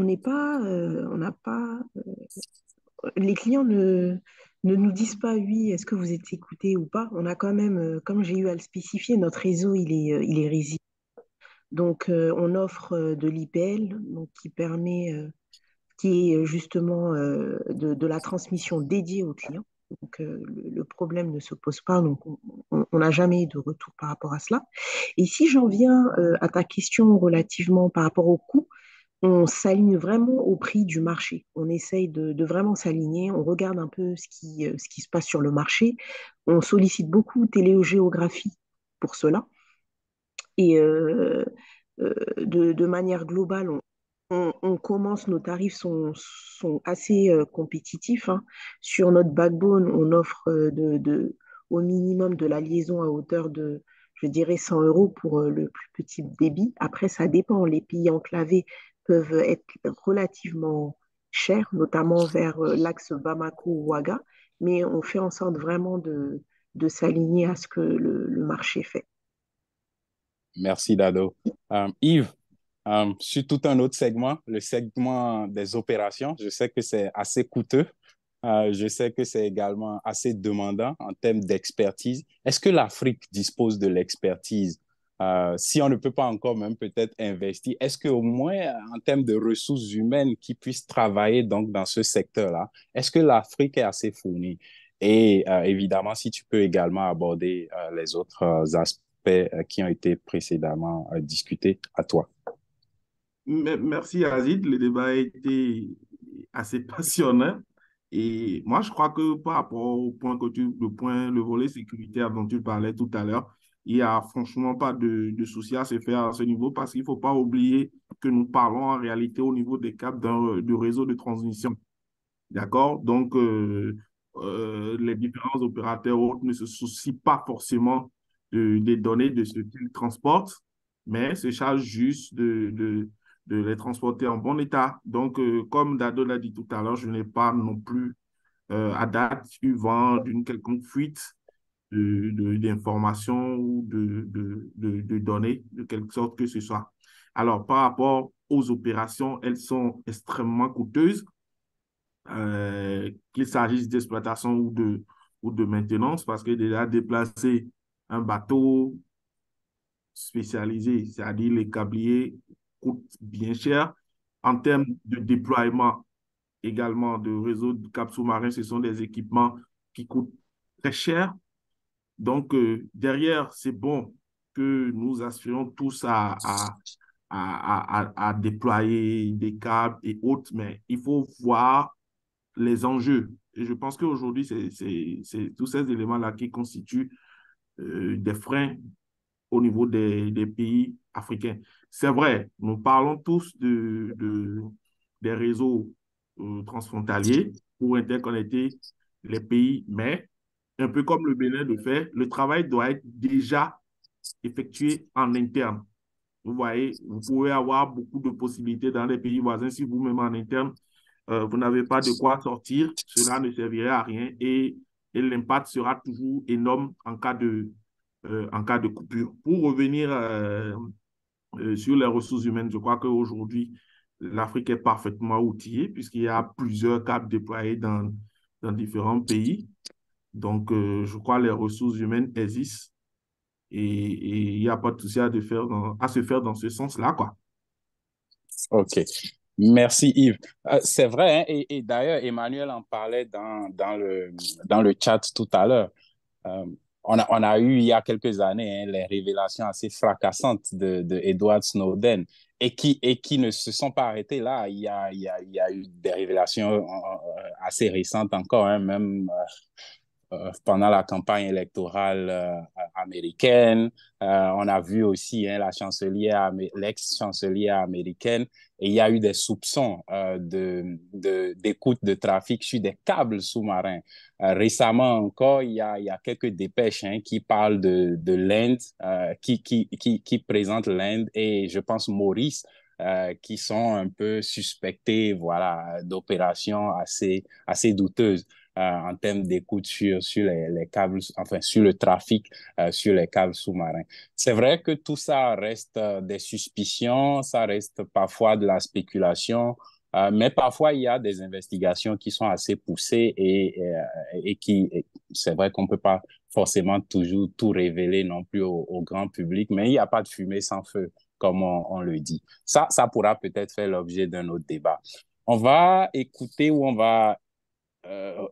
les clients ne nous disent pas oui, est-ce que vous êtes écouté ou pas. On a quand même, comme j'ai eu à le spécifier, notre réseau, il est résilient. Donc, on offre de l'IPL, donc qui est justement de la transmission dédiée aux clients. Donc, le problème ne se pose pas, donc on n'a jamais eu de retour par rapport à cela. Et si j'en viens à ta question relativement par rapport au coût, on s'aligne vraiment au prix du marché. On essaye de vraiment s'aligner, on regarde un peu ce qui se passe sur le marché, on sollicite beaucoup téléogéographie pour cela. Et de manière globale, on commence, nos tarifs sont assez compétitifs, hein. Sur notre backbone, on offre au minimum de la liaison à hauteur de, je dirais, 100 euros pour le plus petit débit. Après, ça dépend. Les pays enclavés peuvent être relativement chers, notamment vers l'axe Bamako-Ouaga, mais on fait en sorte vraiment de s'aligner à ce que le marché fait. Merci, Dado. Yves, sur tout un autre segment, le segment des opérations, je sais que c'est assez coûteux. Je sais que c'est également assez demandant en termes d'expertise. Est-ce que l'Afrique dispose de l'expertise? Si on ne peut pas encore même peut-être investir, est-ce qu'au moins en termes de ressources humaines qui puissent travailler donc dans ce secteur-là, est-ce que l'Afrique est assez fournie? Et évidemment, si tu peux également aborder les autres aspects qui ont été précédemment discutés, à toi. Merci, Azid. Le débat a été assez passionnant. Et moi, je crois que par rapport au point le volet sécuritaire dont tu parlais tout à l'heure, il n'y a franchement pas de souci à se faire à ce niveau parce qu'il ne faut pas oublier que nous parlons en réalité au niveau des câbles du réseau de transmission. D'accord? Donc, les différents opérateurs autres ne se soucient pas forcément des données de ce qu'ils transportent, mais se chargent juste de les transporter en bon état. Donc, comme Dado l'a dit tout à l'heure, je n'ai pas non plus à date eu vent d'une quelconque fuite d'informations ou de données, de quelque sorte que ce soit. Alors, par rapport aux opérations, elles sont extrêmement coûteuses, qu'il s'agisse d'exploitation ou de maintenance, parce que déjà déplacer un bateau spécialisé, c'est-à-dire les câbliers, coûte bien cher. En termes de déploiement également de réseaux de câbles sous-marins, ce sont des équipements qui coûtent très cher. Donc, derrière, c'est bon que nous aspirons tous à déployer des câbles et autres, mais il faut voir les enjeux. Et je pense qu'aujourd'hui, c'est tous ces éléments-là qui constituent des freins au niveau des pays africains. C'est vrai, nous parlons tous des réseaux transfrontaliers pour interconnecter les pays, mais un peu comme le Bénin le fait, le travail doit être déjà effectué en interne. Vous voyez, vous pouvez avoir beaucoup de possibilités dans les pays voisins si vous-même en interne, vous n'avez pas de quoi sortir, cela ne servirait à rien et l'impact sera toujours énorme en cas de coupure. Pour revenir sur les ressources humaines, je crois qu'aujourd'hui, l'Afrique est parfaitement outillée puisqu'il y a plusieurs câbles déployés dans différents pays. Donc, je crois que les ressources humaines existent et il n'y a pas de souci à se faire dans ce sens-là, quoi. OK. Merci Yves. C'est vrai, hein, et d'ailleurs, Emmanuel en parlait dans le chat tout à l'heure. On a eu il y a quelques années, hein, les révélations assez fracassantes de Edward Snowden et qui ne se sont pas arrêtées là. Il y a eu des révélations assez récentes encore, hein, même pendant la campagne électorale américaine. On a vu aussi, hein, l'ex-chancelière américaine, et il y a eu des soupçons d'écoute de trafic sur des câbles sous-marins. Récemment encore, il y a quelques dépêches, hein, qui parlent de l'Inde, qui présentent l'Inde et je pense Maurice, qui sont un peu suspectés, voilà, d'opérations assez douteuses en termes d'écoute sur les câbles, enfin sur le trafic sur les câbles sous-marins. C'est vrai que tout ça reste des suspicions, ça reste parfois de la spéculation, mais parfois il y a des investigations qui sont assez poussées et c'est vrai qu'on ne peut pas forcément toujours tout révéler non plus au grand public, mais il n'y a pas de fumée sans feu, comme on le dit. Ça pourra peut-être faire l'objet d'un autre débat. On va écouter ou on va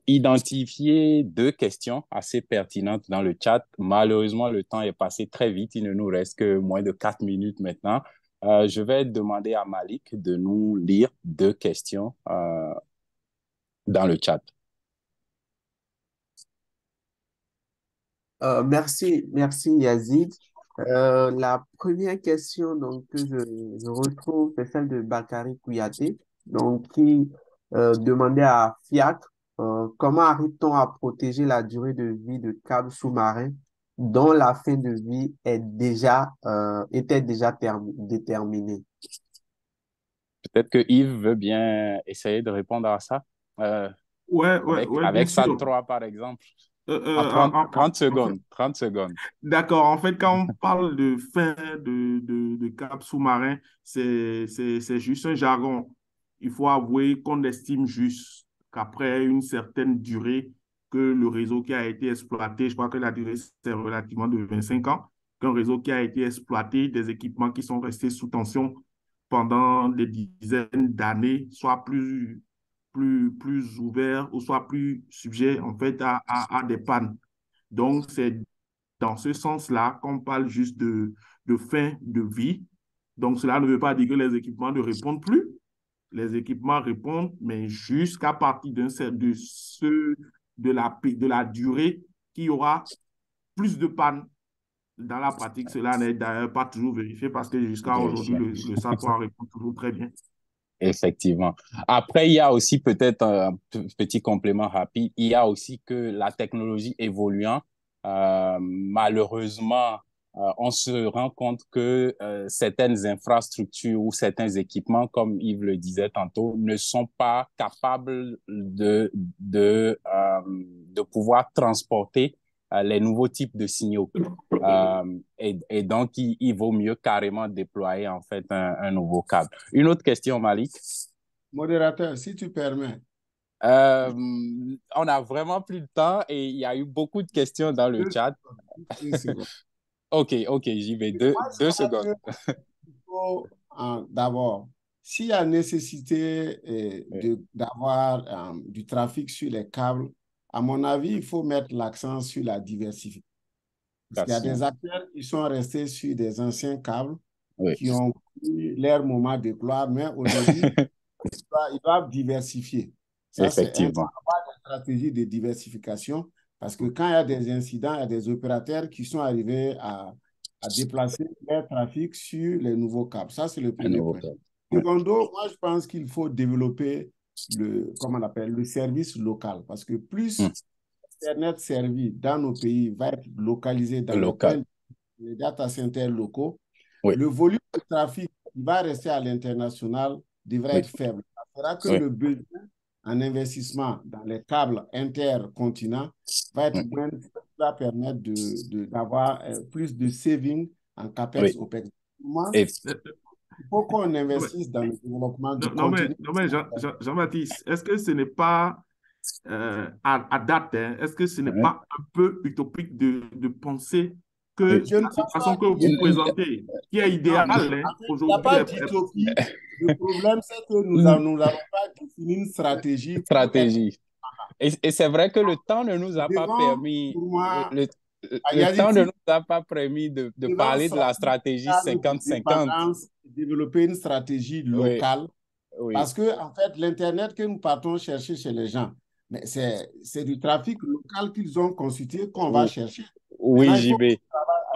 identifier deux questions assez pertinentes dans le chat. Malheureusement, le temps est passé très vite. Il ne nous reste que moins de 4 minutes maintenant. Je vais demander à Malik de nous lire deux questions dans le chat. Merci Yazid. La première question donc, que je retrouve, c'est celle de Bakary Kouyaté, donc, qui demandait à FIAC comment arrive-t-on à protéger la durée de vie de câbles sous-marins dont la fin de vie était déjà déterminée. Peut-être que Yves veut bien essayer de répondre à ça. Avec bien SAT sûr. 3, par exemple. 30 secondes. 30 secondes. D'accord. En fait, quand on parle de fin de câble sous-marin, c'est juste un jargon. Il faut avouer qu'on estime juste qu'après une certaine durée, que le réseau qui a été exploité, je crois que la durée, c'est relativement de 25 ans, qu'un réseau qui a été exploité, des équipements qui sont restés sous tension pendant des dizaines d'années, soit plus ouvert ou soit plus sujet en fait à des pannes. Donc, c'est dans ce sens-là qu'on parle juste de fin de vie. Donc, cela ne veut pas dire que les équipements ne répondent plus. Les équipements répondent, mais jusqu'à partir de la durée qu'il y aura plus de pannes. Dans la pratique, cela n'est d'ailleurs pas toujours vérifié parce que jusqu'à aujourd'hui, le SAT3 répond toujours très bien. Effectivement. Après, il y a aussi peut-être un petit complément rapide. Il y a aussi que la technologie évoluant, malheureusement, on se rend compte que certaines infrastructures ou certains équipements, comme Yves le disait tantôt, ne sont pas capables de pouvoir transporter les nouveaux types de signaux. Et donc, il vaut mieux carrément déployer en fait un nouveau câble. Une autre question, Malik. Modérateur, si tu permets. On n'a vraiment plus de temps et il y a eu beaucoup de questions dans le chat. Ok, j'y vais. Deux secondes. Il faut d'abord, s'il y a nécessité d'avoir du trafic sur les câbles, à mon avis, il faut mettre l'accent sur la diversification. Parce qu'il y a des acteurs qui sont restés sur des anciens câbles qui ont eu leur moment de gloire, mais aujourd'hui, ils doivent diversifier. Ça, c'est une stratégie de diversification parce que quand il y a des incidents, il y a des opérateurs qui sont arrivés à déplacer leur trafic sur les nouveaux câbles. Ça, c'est le premier point. Secondo, moi, je pense qu'il faut développer le service local parce que plus Internet servi dans nos pays va être localisé dans les data centers locaux, le volume de trafic qui va rester à l'international devrait être faible. Ça fera que le besoin en investissement dans les câbles intercontinents va être moins, va permettre d'avoir plus de saving en CAPEX, OPEX. Il faut qu'on investisse dans le développement du continent. Non, mais Jean-Baptiste, est-ce que ce n'est pas à date, est-ce que ce n'est pas un peu utopique de penser que la façon que vous présentez, qui est idéale aujourd'hui. Il n'y a pas d'utopie. Le problème, c'est que nous n'avons pas défini une stratégie. Et c'est vrai que le temps ne nous a pas permis. Le temps ne nous a pas permis de parler de la stratégie 50-50. Développer une stratégie locale. Parce que, en fait, l'Internet que nous partons chercher chez les gens, mais c'est du trafic local qu'ils ont constitué qu'on va chercher. Oui, j'y vais.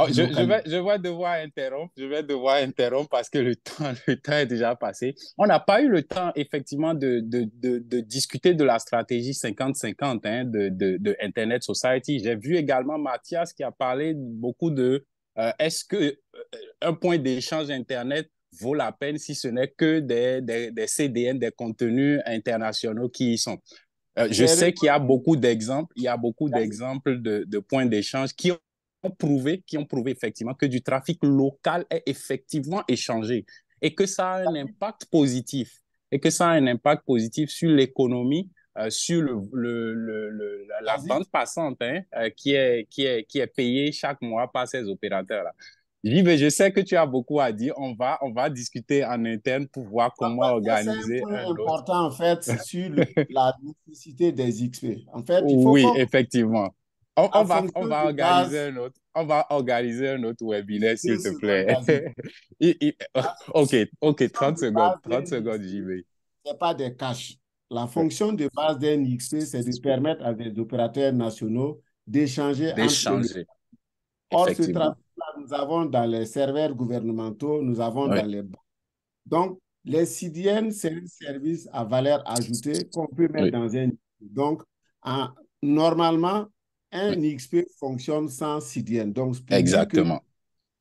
Je vais devoir interrompre parce que le temps est déjà passé. On n'a pas eu le temps, effectivement, de discuter de la stratégie 50-50 de Internet Society. J'ai vu également Mathias qui a parlé beaucoup de est-ce que un point d'échange Internet vaut la peine si ce n'est que des CDN, des contenus internationaux qui y sont. Je sais qu'il y a beaucoup d'exemples, de points d'échange qui ont prouvé effectivement que du trafic local est effectivement échangé et que ça a un impact positif sur l'économie, sur la bande passante qui est payée chaque mois par ces opérateurs-là. Mais je sais que tu as beaucoup à dire. On va discuter en interne pour voir En comment fait, ça, c'est un organiser point un autre. important, en fait, sur la nécessité des XP. En fait, il faut Oui, comprendre effectivement. On, la on va, on fonction va de organiser base un autre, on va organiser un autre webinaire, de s'il te ce plaît. magazine. Il- il- La OK, OK, fonction 30 de secondes, base 30 d'un secondes, XP, j'y vais. ce n'est pas des caches. La Ouais. fonction de base d'un XP, c'est de permettre à des opérateurs nationaux d'échanger entre eux. D'échanger, Or, ce effectivement. trafic-là, nous avons dans les serveurs gouvernementaux, nous avons Oui, dans les banques. Donc, les CDN, c'est un service à valeur ajoutée qu'on peut mettre oui, dans un XP. Donc, normalement, oui, un XP fonctionne sans CDN. Donc, c'est pour dire que exactement.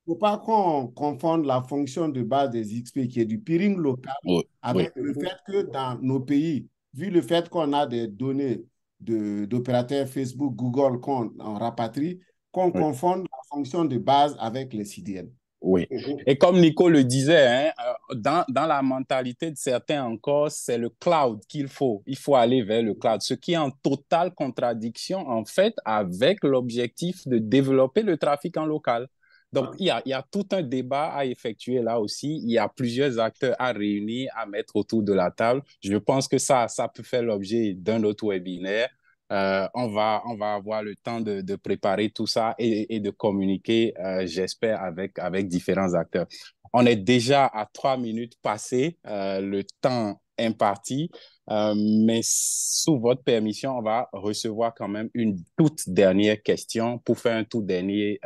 faut pas qu'on confonde la fonction de base des XP qui est du peering local Oui, oui, avec le fait que dans nos pays, vu le fait qu'on a des données d'opérateurs Facebook, Google qu'on en rapatrie, qu'on oui. confonde la fonction de base avec les CDN. Oui. Et comme Nico le disait, hein, dans la mentalité de certains encore, c'est le cloud qu'il faut. Il faut aller vers le cloud, ce qui est en totale contradiction, en fait, avec l'objectif de développer le trafic en local. Donc, il y a tout un débat à effectuer là aussi. Il y a plusieurs acteurs à réunir, à mettre autour de la table. Je pense que ça peut faire l'objet d'un autre webinaire. On va avoir le temps de préparer tout ça et de communiquer, j'espère, avec différents acteurs. On est déjà à 3 minutes passées, le temps imparti, mais sous votre permission, on va recevoir quand même une toute dernière question pour faire un tout dernier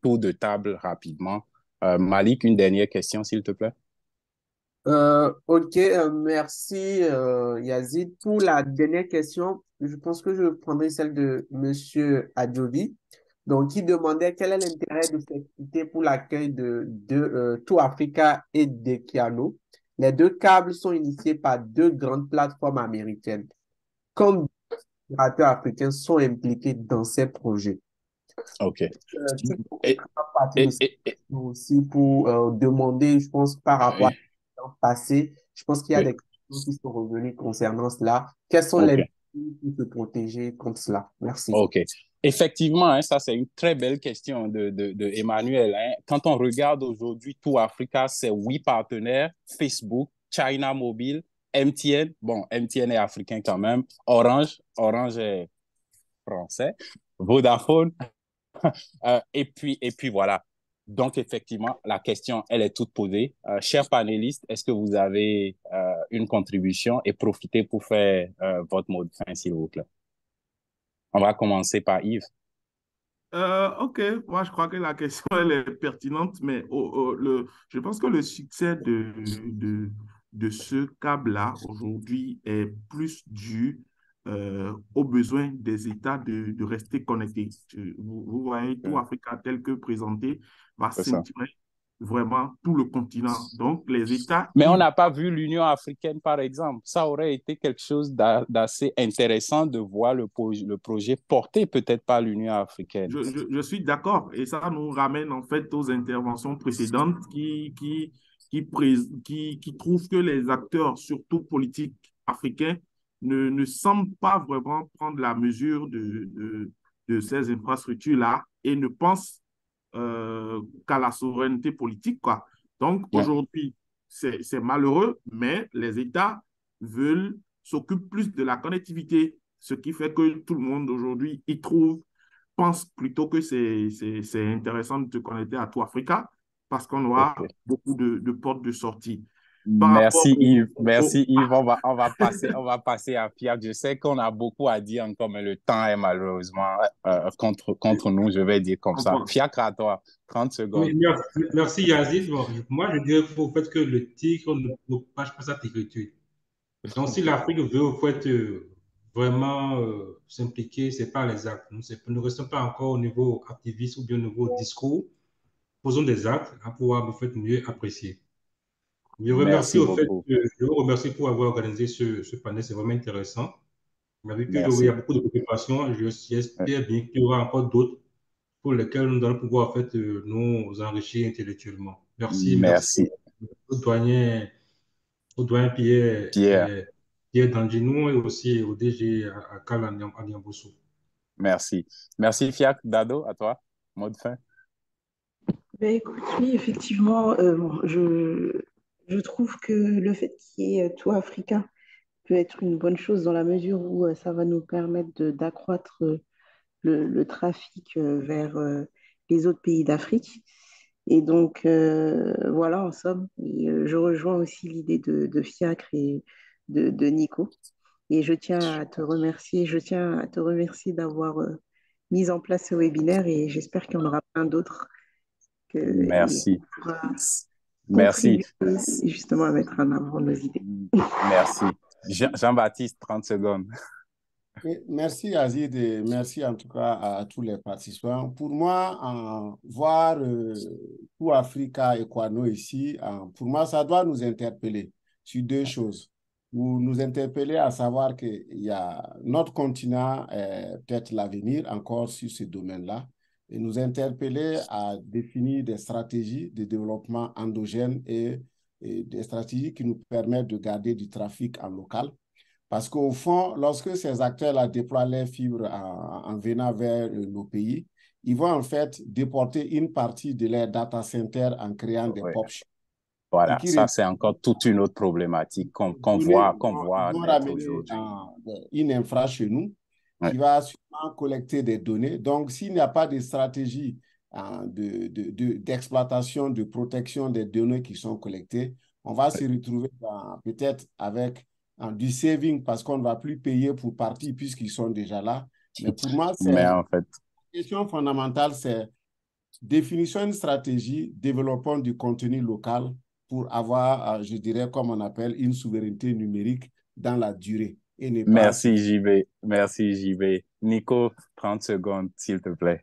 tour de table rapidement. Malik, une dernière question, s'il te plaît. Ok, merci Yazid. Pour la dernière question, je pense que je prendrai celle de Monsieur Adjovi. Donc, qui demandait quel est l'intérêt de cette cité pour l'accueil de Tout Africa et d'Equiano. Les deux câbles sont initiés par deux grandes plateformes américaines. Comme les opérateurs africains sont impliqués dans ces projets. OK. Tu peux Et, faire partie de et, cette et, et- question aussi pour demander, je pense, par rapport à oui, le passé, je pense qu'il y a oui, des questions qui sont revenues concernant cela. Quels sont les OK. défis pour se protéger contre cela? Merci. OK. Effectivement, hein, ça, c'est une très belle question de Emmanuel. Hein. Quand on regarde aujourd'hui tout Africa, c'est 8 partenaires: Facebook, China Mobile, MTN. Bon, MTN est africain quand même. Orange est français. Vodafone. Et puis voilà. Donc, effectivement, la question, elle est toute posée. Chers panélistes, est-ce que vous avez une contribution et profitez pour faire votre mot de fin, s'il vous plaît? On va commencer par Yves. Ok, moi je crois que la question elle est pertinente, mais je pense que le succès de ce câble-là aujourd'hui est plus dû aux besoins des États de rester connectés. Vous voyez, tout Africa tel que présenté va C'est ça. ceinturer vraiment tout le continent. Donc les États, Mais on n'a pas vu l'Union africaine, par exemple. Ça aurait été quelque chose d'assez intéressant de voir le projet porté peut-être par l'Union africaine. je suis d'accord et ça nous ramène en fait aux interventions précédentes qui trouvent que les acteurs, surtout politiques africains, ne semblent pas vraiment prendre la mesure de ces infrastructures-là et ne pensent qu'à la souveraineté politique, quoi. Donc Ouais. aujourd'hui, c'est malheureux, mais les États veulent s'occupent plus de la connectivité, ce qui fait que tout le monde aujourd'hui y trouve pense plutôt que c'est intéressant de te connecter à tout Africa parce qu'on aura OK. beaucoup de portes de sortie. Par rapport Merci Yves. au- Merci Yves. On va passer à Fiac. Je sais qu'on a beaucoup à dire encore, mais le temps est malheureusement contre nous, je vais dire comme ça. Fiac, à toi. 30 Oui, secondes. merci Yazid. Bon, moi, je dirais au fait que le tigre ne propage pas sa tigritude. Donc, si l'Afrique veut au fait vraiment s'impliquer, c'est pas les actes. Nous ne restons pas encore au niveau activiste ou bien au niveau discours. Posons des actes à pouvoir au fait mieux apprécier. Merci beaucoup. Je vous remercie pour avoir organisé ce panel, c'est vraiment intéressant. On a vu qu'il y a Merci. beaucoup de préoccupations. Ouais. J'espère bien qu'il y aura encore d'autres pour lesquels nous allons pouvoir en fait, nous enrichir intellectuellement. Merci Merci au doyen, Pierre, Pierre. Pierre Danginou et aussi au DG à Kal Anyamboso. Merci. Merci Fiac. Dado, à toi. Mot de fin. Ben, écoute, oui, effectivement, bon, je trouve que le fait qu'il y ait tout Africain peut être une bonne chose dans la mesure où ça va nous permettre d'accroître le trafic vers les autres pays d'Afrique. Et donc, voilà, en somme, et, je rejoins aussi l'idée de Fiacre et de Nico. Et je tiens à te remercier d'avoir mis en place ce webinaire et j'espère qu'il y en aura plein d'autres et qu'on Merci. pourra Merci. contribuer justement à mettre en avant nos idées. Merci. Jean-Baptiste, 30 secondes. Oui, merci Azid et merci en tout cas à tous les participants. Pour moi, voir tout Africa Equano ici, pour moi, ça doit nous interpeller sur deux choses. Nous interpeller à savoir qu'il y a notre continent, peut-être l'avenir encore sur ce domaine-là, et nous interpeller à définir des stratégies de développement endogène et des stratégies qui nous permettent de garder du trafic en local. Parce qu'au fond, lorsque ces acteurs-là déploient les fibres en venant vers nos pays, ils vont en fait déporter une partie de leurs data centers en créant des Oui. pop shops. Voilà, ça c'est encore toute une autre problématique qu'on voit naître ramener aujourd'hui. une infra chez nous Oui. qui va sûrement collecter des données. Donc, s'il n'y a pas de stratégie d'exploitation, de protection des données qui sont collectées, on va se retrouver peut-être avec du saving parce qu'on ne va plus payer pour partie puisqu'ils sont déjà là. Mais pour moi, Mais la en fait, question fondamentale, c'est définissons une stratégie, développons du contenu local pour avoir, je dirais, comme on appelle, une souveraineté numérique dans la durée. Et ne pas merci JB. Merci JB. Nico, 30 secondes, s'il te plaît.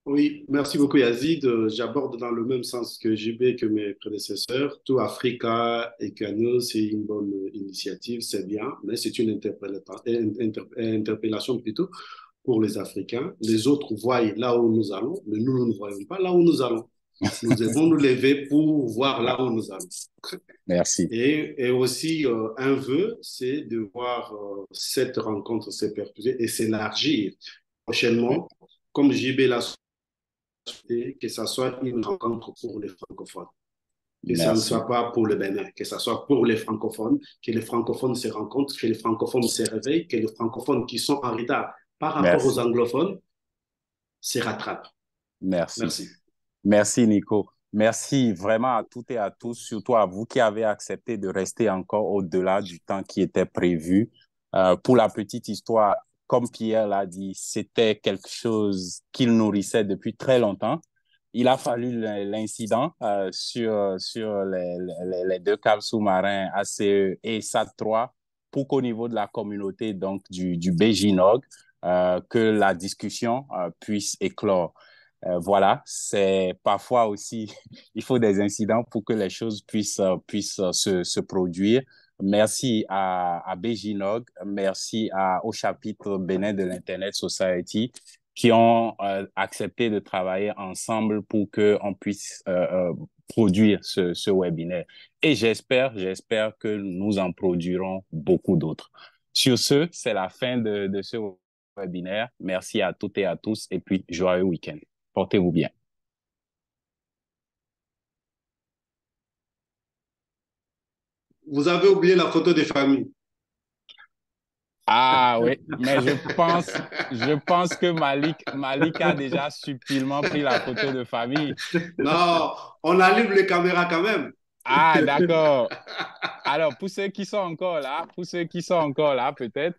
Oui, merci beaucoup Yazid. J'aborde dans le même sens que JB, que mes prédécesseurs. Tout Africa et Kano, c'est une bonne initiative, c'est bien, mais c'est une interpellation plutôt pour les Africains. Les autres voient là où nous allons, mais nous ne voyons pas là où nous allons. Nous devons nous lever pour voir là où nous allons. Merci. Et aussi, un vœu, c'est de voir cette rencontre se perpétuer et s'élargir prochainement, comme JB l'a souhaité, que ça soit une rencontre pour les francophones. Que ça ne Merci. soit pas pour le Bénin, que ça soit pour les francophones, que les francophones se rencontrent, que les francophones se réveillent, que les francophones qui sont en retard par rapport aux anglophones se rattrapent. Merci. Merci. Merci, Nico. Merci vraiment à toutes et à tous, surtout à vous qui avez accepté de rester encore au-delà du temps qui était prévu. Pour la petite histoire, comme Pierre l'a dit, c'était quelque chose qu'il nourrissait depuis très longtemps. Il a fallu l'incident sur les deux câbles sous-marins ACE et SAT-3 pour qu'au niveau de la communauté donc du BJNOG, que la discussion puisse éclore. Voilà, c'est parfois aussi, il faut des incidents pour que les choses puissent se produire. Merci à BJNOG, merci au chapitre Bénin de l'Internet Society qui ont accepté de travailler ensemble pour qu'on puisse produire ce webinaire. Et j'espère que nous en produirons beaucoup d'autres. Sur ce, c'est la fin de ce webinaire. Merci à toutes et à tous et puis joyeux week-end. Portez-vous bien. Vous avez oublié la photo des familles. Ah oui, mais je pense que Malik a déjà subtilement pris la photo de famille. Non, on allume les caméras quand même. Ah, d'accord. Alors, pour ceux qui sont encore là, peut-être.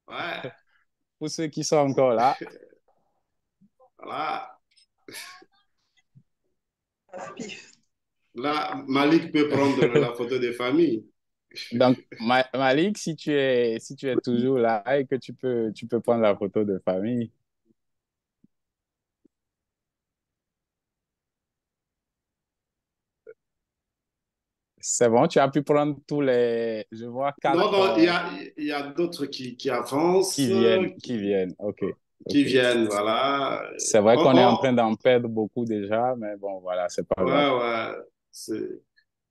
Ouais. Pour ceux qui sont encore là. Voilà. Là, Malik peut prendre la photo des familles. Donc, Malik, si tu es toujours là et que tu peux prendre la photo de famille. C'est bon, tu as pu prendre tous les... Je vois 4... Non, il y a d'autres qui avancent. Qui viennent, OK. Qui viennent, voilà. C'est vrai qu'on est en train d'en perdre beaucoup déjà, mais bon, voilà, c'est pas grave. Ouais.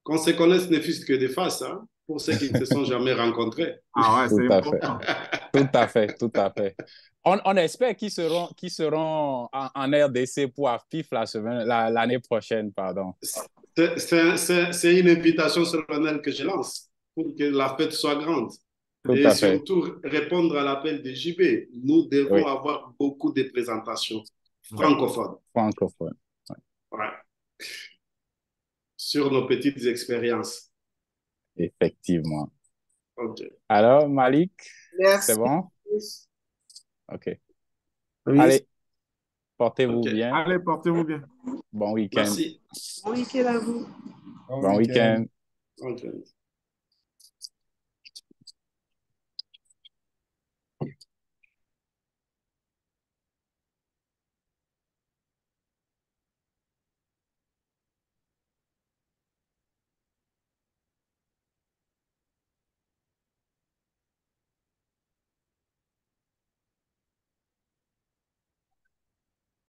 Qu'on se connaisse ne fût que des faces, hein, pour ceux qui ne se sont jamais rencontrés. Ah ouais, c'est Tout à fait. important. Tout à fait, tout à fait. On espère qu'ils seront en RDC pour AFIF l'année prochaine, pardon. C'est une invitation solennelle que je lance pour que la fête soit grande. Tout Et à fait. surtout, répondre à l'appel de JB. Nous devons Oui. avoir beaucoup de présentations francophones. Francophone. Ouais. Sur nos petites expériences. Effectivement. OK. Alors, Malik, Merci. c'est bon? OK. Oui, Allez, portez-vous OK. bien. Allez, portez-vous bien. Bon week-end. Merci. Bon week-end à vous. Bon week-end. OK.